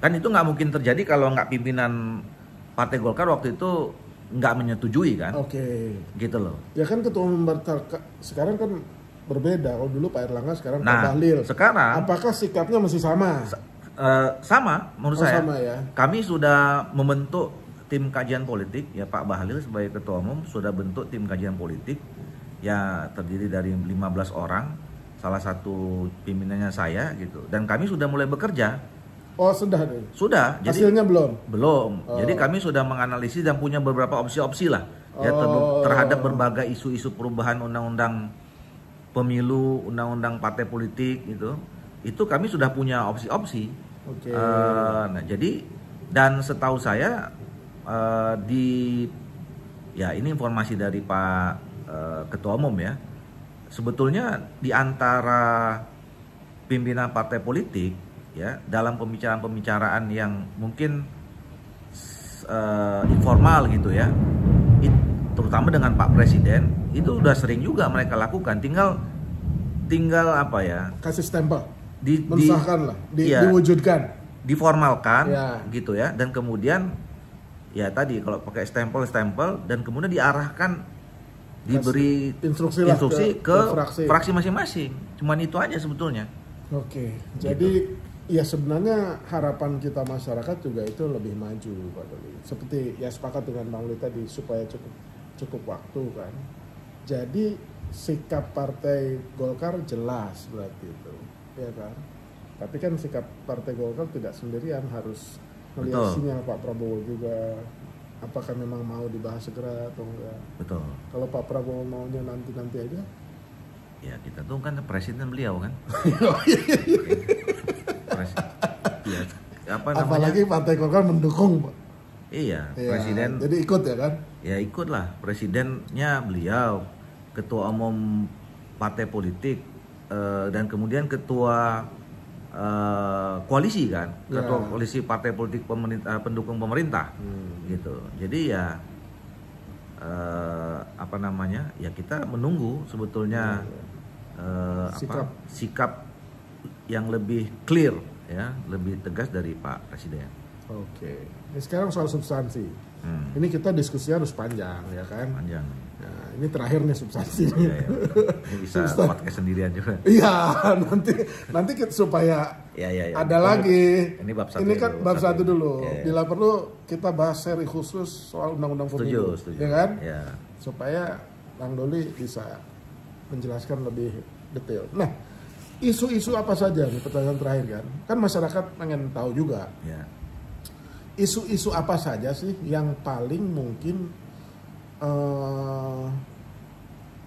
S2: Kan itu nggak mungkin terjadi kalau nggak pimpinan Partai Golkar waktu itu nggak menyetujui kan? Gitu loh.
S1: Ya kan ketua umum sekarang kan berbeda. Kalau dulu Pak Erlangga, sekarang Pak Bahlil.
S2: Sekarang
S1: apakah sikapnya masih sama?
S2: Sama menurut saya.
S1: Sama ya.
S2: Kami sudah membentuk tim kajian politik ya, Pak Bahlil sebagai ketua umum sudah bentuk tim kajian politik ya, terdiri dari 15 orang. Salah satu pimpinannya saya gitu. Dan kami sudah mulai bekerja.
S1: Oh, sudah deh.
S2: Sudah.
S1: Hasilnya belum.
S2: Jadi kami sudah menganalisis dan punya beberapa opsi-opsi lah ya terhadap berbagai isu-isu perubahan undang-undang pemilu, undang-undang partai politik gitu. Itu kami sudah punya opsi-opsi. Nah, jadi dan setahu saya ini informasi dari Pak Ketua Umum ya. Sebetulnya di antara pimpinan partai politik ya, dalam pembicaraan-pembicaraan yang mungkin informal gitu ya, terutama dengan Pak Presiden, itu udah sering juga mereka lakukan. Tinggal apa ya?
S1: Kasih stempel. Mensahkan lah, diwujudkan,
S2: diformalkan gitu ya, dan kemudian ya tadi kalau pakai stempel dan kemudian diarahkan, diberi instruksi ke fraksi masing-masing. Cuman itu aja sebetulnya.
S1: Jadi ya sebenarnya harapan kita masyarakat juga itu lebih maju, Pak Doli. Seperti ya sepakat dengan Bang Doli tadi, supaya cukup waktu kan. Jadi sikap Partai Golkar jelas berarti itu, ya kan? Tapi kan sikap Partai Golkar tidak sendirian, harus melihat sinyal Pak Prabowo juga. Apakah memang mau dibahas segera atau enggak?
S2: Betul.
S1: Kalau Pak Prabowo maunya nanti aja,
S2: ya kita tuh kan presiden beliau kan.
S1: Apalagi Partai Golkar mendukung, Pak.
S2: Iya, presiden.
S1: Jadi ikut ya kan?
S2: Ya ikutlah, presidennya beliau, ketua umum partai politik, dan kemudian ketua koalisi kan, ketua koalisi partai politik pendukung pemerintah, gitu. Jadi ya ya kita menunggu sebetulnya sikap yang lebih clear ya, lebih tegas dari Pak Presiden.
S1: Oke. Ini sekarang soal substansi. Ini kita diskusi harus panjang, ya kan?
S2: Panjang.
S1: Nah, ini terakhir nih substansi.
S2: Iya. Ini bisa podcast sendirian juga.
S1: Iya, nanti kita supaya ada lagi.
S2: Ini bab 1.
S1: Ini kan bab 1 dulu.
S2: Iya.
S1: Bila perlu kita bahas seri khusus soal undang-undang pemilu, ya kan?
S2: Iya.
S1: Supaya Bang Doli bisa menjelaskan lebih detail. Nah, isu-isu apa saja nih, pertanyaan terakhir kan? Kan masyarakat pengen tahu juga.
S2: Ya.
S1: Isu-isu apa saja sih yang paling mungkin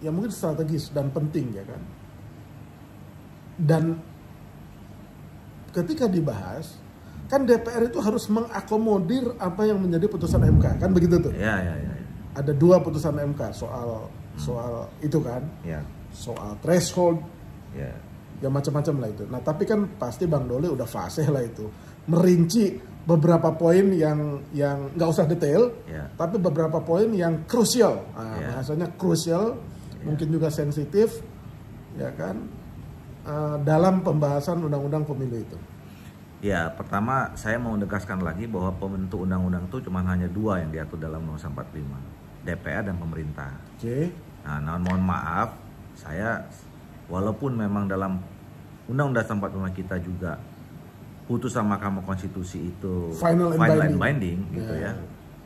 S1: ya mungkin strategis dan penting, ya kan? Dan ketika dibahas, kan DPR itu harus mengakomodir apa yang menjadi putusan MK, kan begitu tuh?
S2: Ya.
S1: Ada 2 putusan MK soal itu kan?
S2: Ya.
S1: Soal threshold. Ya macam-macam lah itu. Nah tapi kan pasti Bang Doli udah fasih lah itu merinci beberapa poin yang nggak usah detail, tapi beberapa poin yang krusial. Bahasanya krusial, mungkin juga sensitif, ya kan, dalam pembahasan undang-undang pemilu itu.
S2: Ya, pertama saya mau menegaskan lagi bahwa pembentuk undang-undang itu cuma hanya 2 yang diatur dalam Undang-Undang 45, DPR dan pemerintah.
S1: Oke.
S2: Nah, mohon maaf, saya walaupun memang dalam Undang-Undang 45 kita juga putusan Mahkamah Konstitusi itu
S1: final and binding
S2: gitu ya.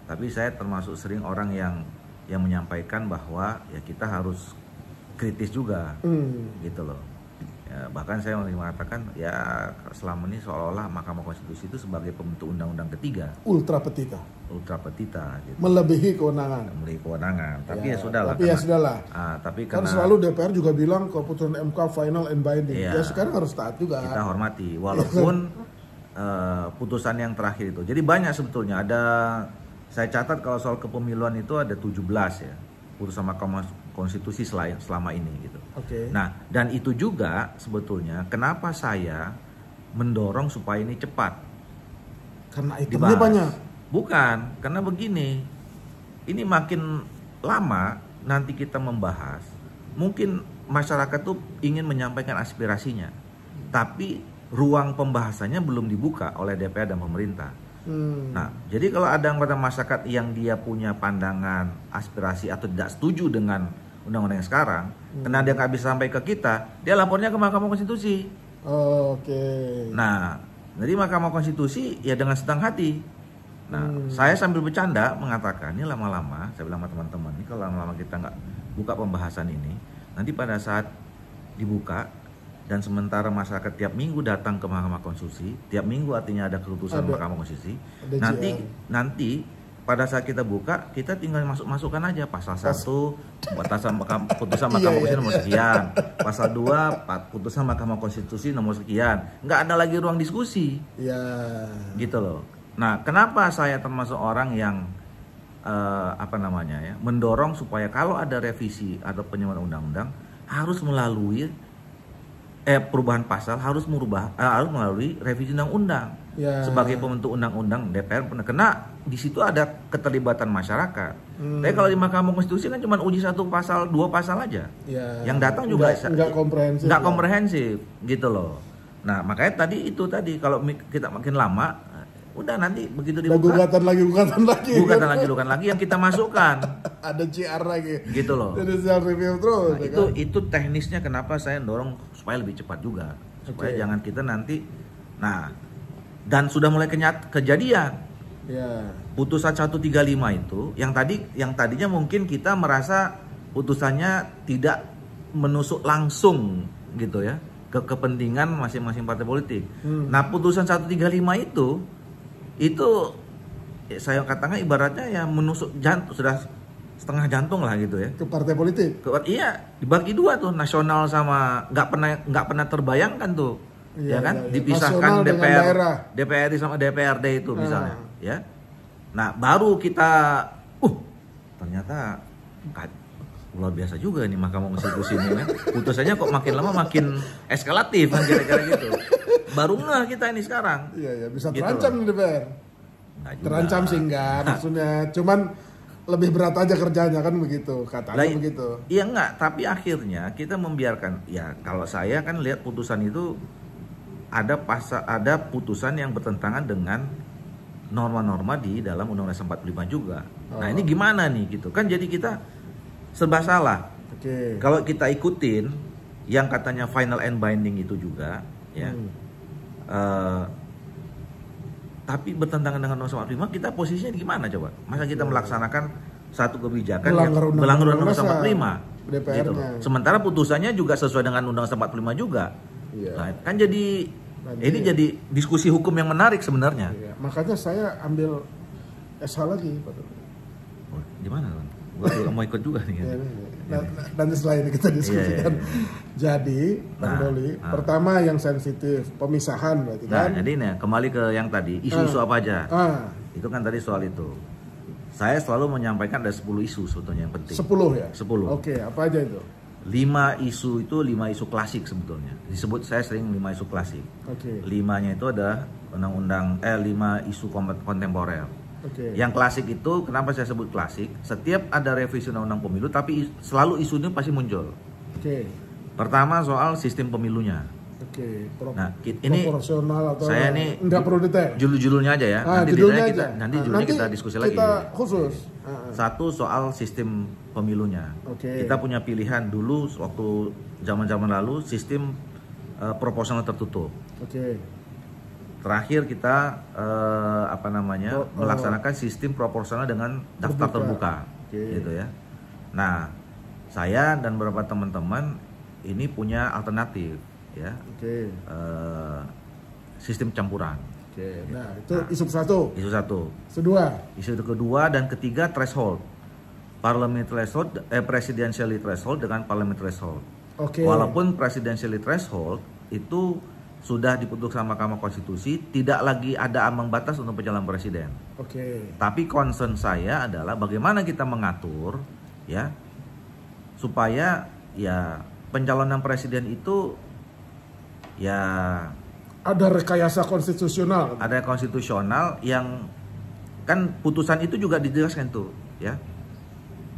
S2: Tapi saya termasuk sering orang yang menyampaikan bahwa ya kita harus kritis juga, gitu loh. Ya, bahkan saya mengatakan ya selama ini seolah-olah Mahkamah Konstitusi itu sebagai pembentuk undang-undang ketiga.
S1: Ultra petita gitu. Melebihi kewenangan.
S2: Tapi ya sudahlah. Tapi
S1: kan selalu DPR juga bilang keputusan MK final and binding. Ya sekarang harus taat juga.
S2: Kita hormati walaupun putusan yang terakhir itu. Jadi banyak sebetulnya, saya catat kalau soal kepemiluan itu ada 17 ya putusan Mahkamah Konstitusi selama ini gitu.
S1: Okay.
S2: Nah, dan itu juga sebetulnya kenapa saya mendorong supaya ini cepat.
S1: Karena itemnya banyak.
S2: Bukan, karena begini. Ini makin lama nanti kita membahas, mungkin masyarakat tuh ingin menyampaikan aspirasinya. Tapi ruang pembahasannya belum dibuka oleh DPR dan pemerintah. Nah, jadi kalau ada anggota masyarakat yang dia punya pandangan, aspirasi atau tidak setuju dengan undang-undang yang sekarang, karena dia nggak bisa sampai ke kita, dia lapornya ke Mahkamah Konstitusi.
S1: Oke.
S2: Nah, jadi Mahkamah Konstitusi ya dengan senang hati. Nah, saya sambil bercanda mengatakan ini lama-lama, saya bilang sama teman-teman, ini kalau lama-lama kita nggak buka pembahasan ini, nanti pada saat dibuka dan sementara masyarakat tiap minggu datang ke Mahkamah Konstitusi, tiap minggu artinya ada keputusan Mahkamah Konstitusi. Nanti pada saat kita buka, kita tinggal masukkan aja pasal 1 putusan Mahkamah Konstitusi nomor sekian, pasal 2 putusan Mahkamah Konstitusi nomor sekian. Nggak ada lagi ruang diskusi. Gitu loh. Nah, kenapa saya termasuk orang yang mendorong supaya kalau ada revisi atau penyempurnaan undang-undang harus melalui perubahan pasal harus melalui revisi undang-undang. Sebagai pembentuk undang-undang DPR kena di situ ada keterlibatan masyarakat. Tapi kalau di Mahkamah Konstitusi kan cuma uji 1 pasal 2 pasal aja. Yang datang juga nggak komprehensif gitu loh. Nah, makanya tadi kalau kita makin lama udah nanti begitu dibuka gugatan lagi yang kita masukkan.
S1: Ada CR lagi.
S2: Gitu loh.
S1: Judicial review terus.
S2: Nah, itu teknisnya kenapa saya dorong supaya lebih cepat juga. Supaya jangan kita nanti dan sudah mulai kejadian. Putusan 135 itu yang tadinya mungkin kita merasa putusannya tidak menusuk langsung gitu ya ke kepentingan masing-masing partai politik. Nah, putusan 135 itu saya katakan ibaratnya ya menusuk jantung, sudah setengah jantung lah gitu ya
S1: ke partai politik.
S2: Iya, dibagi 2 tuh, nasional sama nggak pernah terbayangkan tuh. Ya kan, dipisahkan DPR sama DPRD itu misalnya ya. Nah, baru kita ternyata luar biasa juga nih Mahkamah Konstitusi ini kan. Putusannya kok makin lama makin eskalatif kan, kira-kira gitu. Baru kita ini sekarang.
S1: Iya, bisa terancam nih DPR. Terancam sih enggak, maksudnya cuman lebih berat aja kerjanya kan begitu, katanya begitu.
S2: Iya enggak, tapi akhirnya kita membiarkan. Ya, kalau saya kan lihat putusan itu ada putusan yang bertentangan dengan norma-norma di dalam Undang-Undang 45 juga. Nah ini gimana nih gitu kan, jadi kita serba salah. Kalau kita ikutin yang katanya final and binding itu juga ya, tapi bertentangan dengan Undang-Undang 45, kita posisinya gimana coba? Masa kita melaksanakan satu kebijakan yang melanggar Undang-Undang 45 gitu loh. Sementara putusannya juga sesuai dengan Undang-Undang 45 juga. Nah, kan jadi ini jadi diskusi hukum yang menarik sebenarnya.
S1: Makanya saya ambil SH lagi, Pak.
S2: Gimana, Bang? Gua mau ikut juga nih.
S1: Nanti setelah ini kita diskusikan. Jadi, Bang Doli, pertama yang sensitif, pemisahan berarti kan?
S2: Nah, jadi nih kembali ke yang tadi, isu-isu apa aja? Itu kan tadi soal itu. Saya selalu menyampaikan ada 10 isu sebetulnya yang penting.
S1: 10 ya?
S2: 10.
S1: Oke, apa aja itu?
S2: 5 isu itu 5 isu klasik sebetulnya. Disebut saya sering 5 isu klasik. 5-nya itu ada undang-undang 5 isu kontemporer. Yang klasik itu kenapa saya sebut klasik? Setiap ada revisi undang-undang pemilu tapi selalu isu ini pasti muncul. Pertama soal sistem pemilunya. Nah, ini
S1: proporsional atau
S2: saya ini
S1: enggak perlu detail.
S2: Judul-judulnya aja ya. Nanti judulnya kita diskusi lagi.
S1: Kita khusus.
S2: Satu soal sistem pemilunya. Kita punya pilihan dulu waktu zaman-zaman lalu sistem proporsional tertutup. Terakhir kita melaksanakan sistem proporsional dengan daftar terbuka. Gitu ya. Nah, saya dan beberapa teman-teman ini punya alternatif ya. Sistem campuran.
S1: Nah, itu isu satu.
S2: Isu satu. Isu kedua dan ketiga threshold. Parliamentary threshold, presidential threshold dengan parliamentary threshold. Walaupun presidential threshold itu sudah diputuskan Mahkamah Konstitusi, tidak lagi ada ambang batas untuk pencalonan presiden. Tapi concern saya adalah bagaimana kita mengatur ya supaya ya pencalonan presiden itu ya
S1: ada rekayasa konstitusional.
S2: Ada konstitusional yang kan putusan itu juga dijelaskan tuh ya.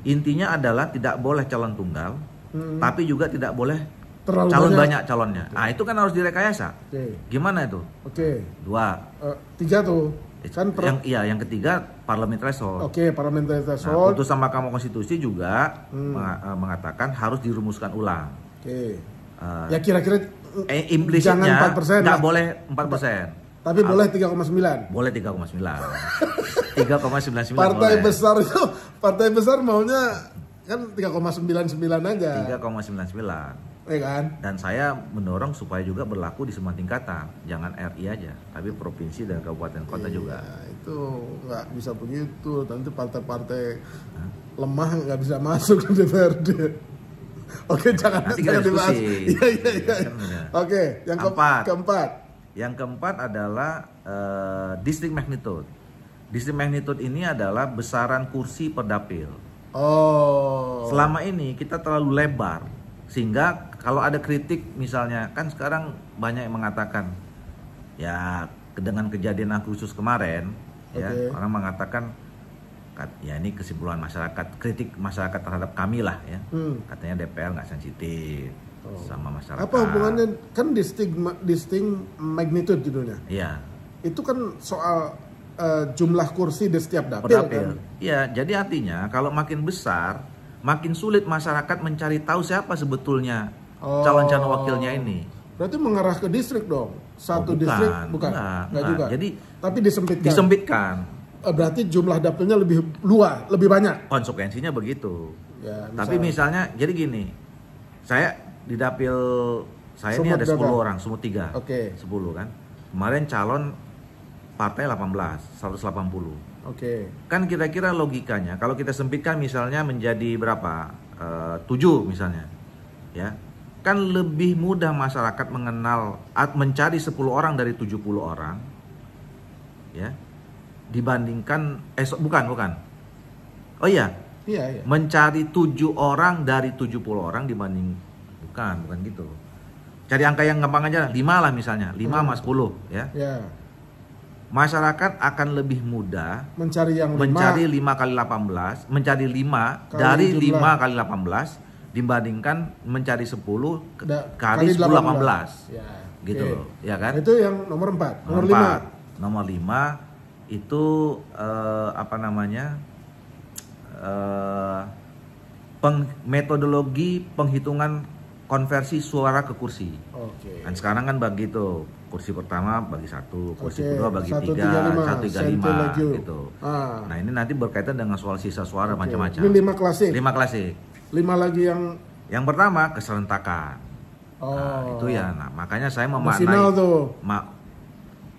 S2: Intinya adalah tidak boleh calon tunggal, tapi juga tidak boleh terlalu banyak calonnya. Nah, itu kan harus direkayasa. Gimana itu? 2.
S1: 3 tuh. Kan
S2: yang ketiga parliamentary threshold.
S1: Parliamentary threshold.
S2: Nah, putusan Mahkamah Konstitusi juga mengatakan harus dirumuskan ulang.
S1: Ya kira-kira
S2: implisitnya nggak boleh 4%.
S1: Tapi boleh 3,9.
S2: Boleh 3,9. 3,99.
S1: Partai besar maunya kan 3,99 aja.
S2: 3,99.
S1: Kan?
S2: Dan saya mendorong supaya juga berlaku di semua tingkatan, jangan RI aja, tapi provinsi dan kabupaten kota juga.
S1: Itu nggak bisa begitu, nanti partai-partai lemah nggak bisa masuk ke DPRD. Jangan dibahas. Yang keempat.
S2: Yang keempat adalah district magnitude. District magnitude ini adalah besaran kursi per dapil. Selama ini kita terlalu lebar. Sehingga kalau ada kritik misalnya, kan sekarang banyak yang mengatakan ya dengan kejadian Agustus kemarin ya orang mengatakan ya ini kesimpulan masyarakat, kritik masyarakat terhadap kami lah ya. Katanya DPR nggak sensitif sama masyarakat.
S1: Apa hubungannya, kan distinct magnitude judulnya?
S2: Iya.
S1: Itu kan soal jumlah kursi di setiap dapil. Kan?
S2: Iya, jadi artinya kalau makin besar makin sulit masyarakat mencari tahu siapa sebetulnya calon-calon wakilnya ini.
S1: Berarti mengarah ke distrik dong. Distrik bukan juga.
S2: Jadi
S1: tapi
S2: disempitkan.
S1: Berarti jumlah dapilnya lebih luas, lebih banyak.
S2: Konsekuensinya begitu.
S1: Ya,
S2: tapi misalnya jadi gini. Saya di dapil saya ini ada 10 orang, Sumut 3. 10 kan. Kemarin calon partai 180. Kan kira-kira logikanya kalau kita sempitkan misalnya menjadi berapa? 7 misalnya. Ya. Kan lebih mudah masyarakat mengenal mencari 10 orang dari 70 orang. Ya. Dibandingkan bukan. Oh iya.
S1: Iya.
S2: Mencari 7 orang dari 70 orang dibanding bukan gitu. Cari angka yang gampang aja, 5 lah misalnya. 5 sama 10 ya. Masyarakat akan lebih mudah
S1: mencari 5
S2: kali 18, mencari 5 dari 5 kali 18 dibandingkan mencari 10 kali 10 18. Gitu loh, ya kan?
S1: Itu yang nomor 4.
S2: Nomor 5 itu metodologi penghitungan konversi suara ke kursi. Dan sekarang kan begitu, kursi pertama bagi 1, kursi kedua bagi 3, 135 gitu. Nah ini nanti berkaitan dengan soal sisa suara macam-macam.
S1: Ini 5 klasik.
S2: 5 klasik.
S1: 5 lagi yang
S2: pertama keserentakan. Nah, itu ya. Nah makanya saya memaknai.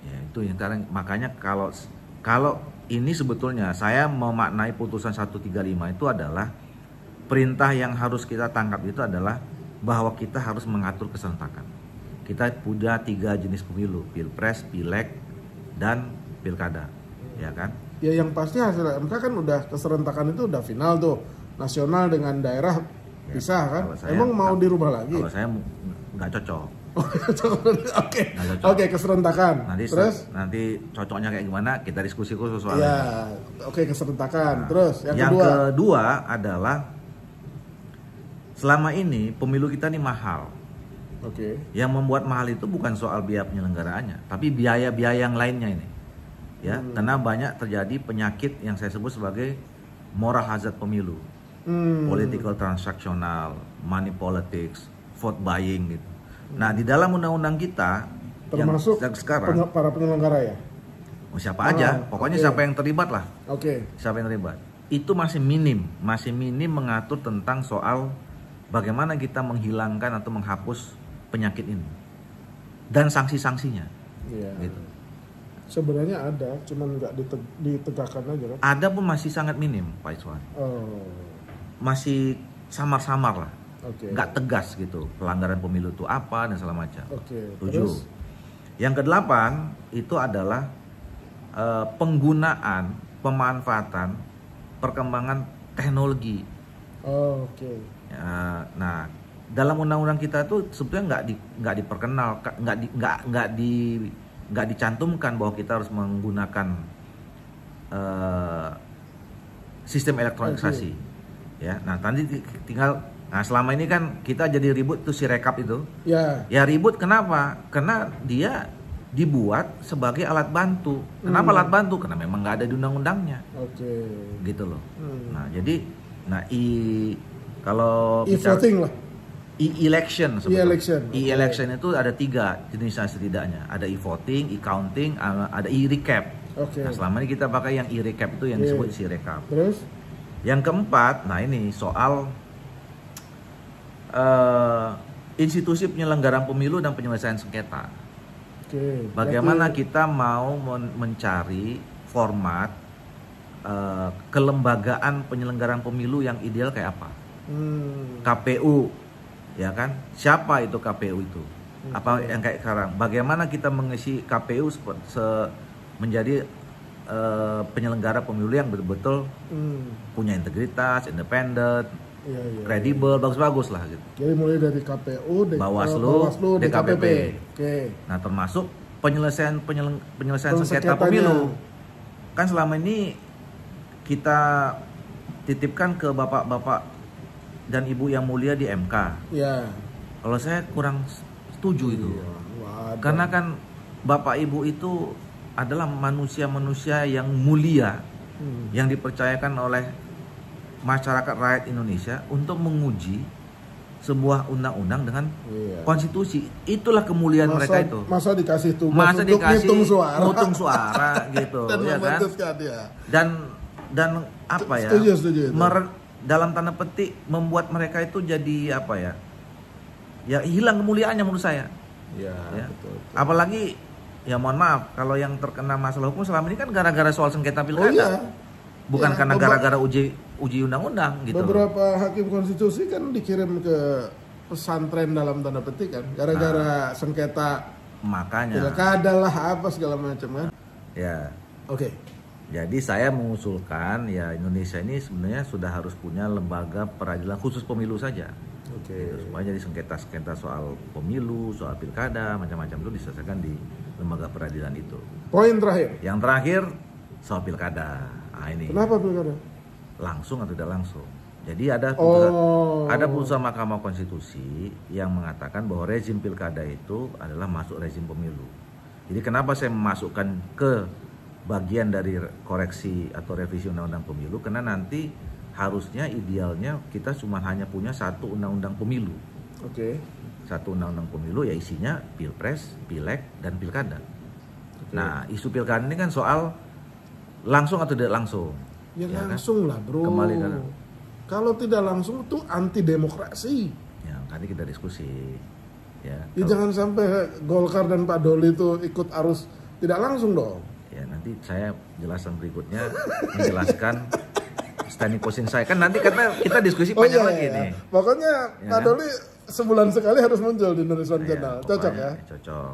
S2: Ya itu yang sekarang makanya kalau ini sebetulnya saya memaknai putusan 135 itu adalah perintah yang harus kita tangkap itu adalah bahwa kita harus mengatur keserentakan. Kita punya 3 jenis pemilu, pilpres, pileg, dan pilkada, ya kan?
S1: Ya yang pasti hasil MK kan udah keserentakan itu udah final tuh, nasional dengan daerah ya, pisah kan? Emang mau dirubah lagi?
S2: Kalau saya nggak cocok.
S1: Oke, keserentakan.
S2: Nanti cocoknya kayak gimana? Kita diskusi khusus soal
S1: itu. Keserentakan. Terus
S2: yang kedua adalah selama ini pemilu kita ini mahal. Yang membuat mahal itu bukan soal biaya penyelenggaraannya, tapi biaya-biaya yang lainnya ini. Ya, karena banyak terjadi penyakit yang saya sebut sebagai moral hazard pemilu. Political transactional, money politics, vote buying gitu. Nah, di dalam undang-undang kita
S1: termasuk yang sekarang para penyelenggara ya.
S2: Siapa aja, pokoknya siapa yang terlibat lah. Siapa yang terlibat. Itu masih minim mengatur tentang soal bagaimana kita menghilangkan atau menghapus penyakit ini dan sanksi-sanksinya. Gitu.
S1: Sebenarnya ada, cuman nggak ditegakkan aja kan?
S2: Ada pun masih sangat minim, Pak Iswan. Masih samar-samar lah, nggak tegas gitu. Pelanggaran pemilu itu apa dan segala macam. 7. Yang ke-8 itu adalah penggunaan, pemanfaatan, perkembangan teknologi. Nah, dalam undang-undang kita itu sebetulnya nggak diperkenalkan, nggak dicantumkan bahwa kita harus menggunakan sistem elektronisasi. Ya, nah tadi tinggal, selama ini kan kita jadi ribut tuh si rekap itu. Ya ribut kenapa? Karena dia dibuat sebagai alat bantu. Kenapa alat bantu? Karena memang nggak ada di undang-undangnya. Gitu loh. Nah jadi, kalau
S1: e-voting lah.
S2: E-election
S1: sebetulnya.
S2: E-election itu ada 3 jenisnya setidaknya. Ada e-voting, e-counting, ada e-recap. Nah, selama ini kita pakai yang e-recap itu yang disebut si-rekap.
S1: Terus?
S2: Yang keempat, nah ini soal institusi penyelenggaraan pemilu dan penyelesaian sengketa. Bagaimana kita mau mencari format kelembagaan penyelenggaraan pemilu yang ideal kayak apa? KPU, ya kan? Siapa itu KPU itu? Apa yang kayak sekarang? Bagaimana kita mengisi KPU menjadi penyelenggara pemilu yang betul-betul punya integritas, independen, kredibel, bagus-bagus lah gitu.
S1: Jadi mulai dari KPU,
S2: Bawaslu, DKPP. Nah, termasuk penyelesaian sengketa pemilu. Kan selama ini kita titipkan ke bapak-bapak dan ibu yang mulia di MK. Kalau saya kurang setuju itu. Karena kan bapak ibu itu adalah manusia-manusia yang mulia, yang dipercayakan oleh masyarakat rakyat Indonesia untuk menguji sebuah undang-undang dengan konstitusi. Itulah kemuliaan mereka itu.
S1: Masa dikasih tugas untuk ngitung
S2: suara gitu.
S1: Dan
S2: ya kan?
S1: Dan
S2: apa ya?
S1: Setuju
S2: dalam tanda petik membuat mereka itu jadi apa ya? Ya hilang kemuliaannya menurut saya. Betul. Apalagi ya mohon maaf, kalau yang terkena masalah hukum selama ini kan gara-gara soal sengketa pilkada. Bukan karena gara-gara uji undang-undang gitu.
S1: Beberapa hakim konstitusi kan dikirim ke pesantren dalam tanda petik kan, gara-gara sengketa
S2: makanya
S1: pilkada lah apa segala macam kan.
S2: Jadi saya mengusulkan ya Indonesia ini sebenarnya sudah harus punya lembaga peradilan khusus pemilu saja. Gitu, supaya jadi sengketa soal pemilu, soal pilkada, macam-macam itu diselesaikan di lembaga peradilan itu.
S1: Poin terakhir.
S2: Yang terakhir soal pilkada. Nah, ini.
S1: Kenapa pilkada?
S2: Langsung atau tidak langsung. Jadi ada putusan Mahkamah Konstitusi yang mengatakan bahwa rezim pilkada itu adalah masuk rezim pemilu. Jadi kenapa saya memasukkan ke bagian dari koreksi atau revisi undang-undang pemilu, karena nanti harusnya idealnya kita cuma hanya punya satu undang-undang pemilu.
S1: Oke.
S2: Satu undang-undang pemilu ya isinya pilpres, pileg, dan pilkada. Nah, isu pilkada ini kan soal langsung atau tidak langsung.
S1: Ya langsung
S2: kan?
S1: lah bro.
S2: Kembali kan.
S1: Kalau tidak langsung itu anti demokrasi.
S2: Ya, tadi kita diskusi. Ya,
S1: jangan sampai Golkar dan Pak Doli itu ikut arus tidak langsung dong.
S2: Ya, nanti saya jelasan berikutnya menjelaskan standing position saya. Kan nanti kita diskusi panjang lagi nih.
S1: Pokoknya ya, Pak Doli sebulan sekali harus muncul di Nurison Channel. Cocok ya?
S2: Cocok.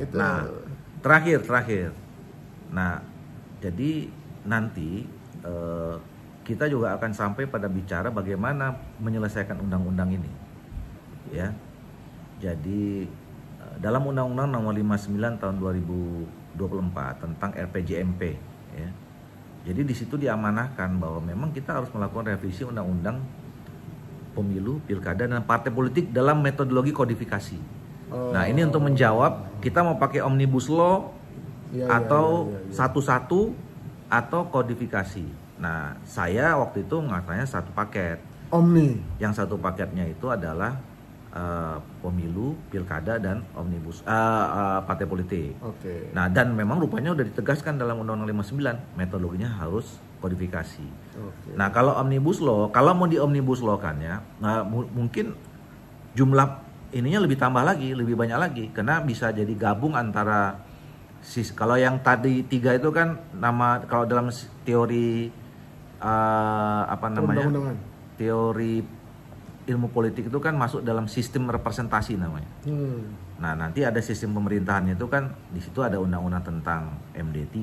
S1: Gitu.
S2: Nah, terakhir. Nah, jadi nanti kita juga akan sampai pada bicara bagaimana menyelesaikan undang-undang ini. Ya. Jadi dalam Undang-Undang Nomor 59 Tahun 2024 tentang RPJMP, ya. Jadi di situ diamanahkan bahwa memang kita harus melakukan revisi Undang-Undang Pemilu, Pilkada, dan Partai Politik dalam metodologi kodifikasi. Nah, ini untuk menjawab kita mau pakai Omnibus Law atau satu-satu atau kodifikasi. Nah, saya waktu itu ngatanya satu paket.
S1: Omni.
S2: Yang satu paketnya itu adalah pemilu, pilkada, dan omnibus partai politik.
S1: Oke.
S2: Nah, dan memang rupanya udah ditegaskan dalam Undang-Undang 59 metodologinya harus kodifikasi.
S1: Oke.
S2: Nah, kalau omnibus law, kalau mau di omnibus law kan ya, mungkin jumlah ininya lebih tambah lagi, lebih banyak lagi, karena bisa jadi gabung antara kalau yang tadi 3 itu kan nama, kalau dalam teori teori ilmu politik itu kan masuk dalam sistem representasi namanya. Nah, nanti ada sistem pemerintahannya itu kan di situ ada undang-undang tentang MD3,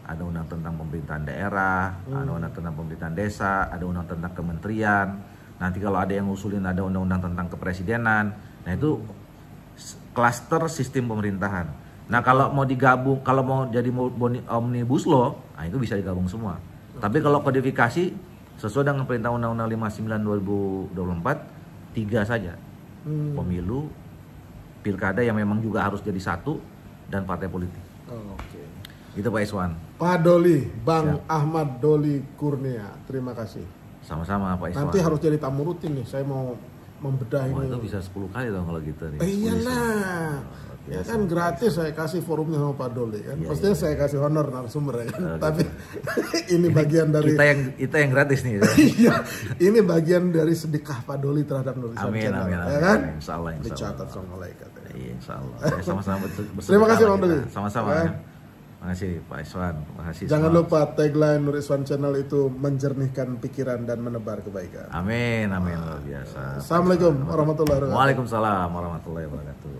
S2: ada undang tentang pemerintahan daerah, ada undang tentang pemerintahan desa, ada undang tentang kementerian. Nanti kalau ada yang ngusulin ada undang-undang tentang kepresidenan. Nah, itu klaster sistem pemerintahan. Nah, kalau mau digabung, kalau mau jadi omnibus law, nah itu bisa digabung semua. Tapi kalau kodifikasi sesuai dengan perintah Undang-Undang 59 2024, 3 saja. Pemilu, pilkada yang memang juga harus jadi satu, dan partai politik.
S1: Oke.
S2: Itu Pak Iswan.
S1: Pak Doli, Bang Ahmad Doli Kurnia, terima kasih.
S2: Sama-sama Pak Iswan.
S1: Nanti harus jadi tamu rutin nih, saya mau membedah ini.
S2: Itu bisa 10 kali dong kalau gitu nih.
S1: Iyalah. Ya kan gratis saya kasih forumnya sama Pak Doli kan. Pastinya saya kasih honor narasumber ya kan. Tapi ini bagian dari
S2: kita yang gratis nih.
S1: Iya. Ini bagian dari sedekah Pak Doli terhadap Nurison Channel.
S2: Amin.
S1: Ya kan?
S2: Insyaallah.
S1: Dicatat sama malaikat.
S2: Iya, insyaallah. Sama-sama
S1: Terima kasih Bang Doli.
S2: Sama-sama. Terima kasih Pak Iswan. Terima kasih.
S1: Jangan lupa tagline Nurison Channel itu menjernihkan pikiran dan menebar kebaikan.
S2: Amin, luar biasa.
S1: Assalamualaikum warahmatullahi wabarakatuh.
S2: Waalaikumsalam warahmatullahi wabarakatuh.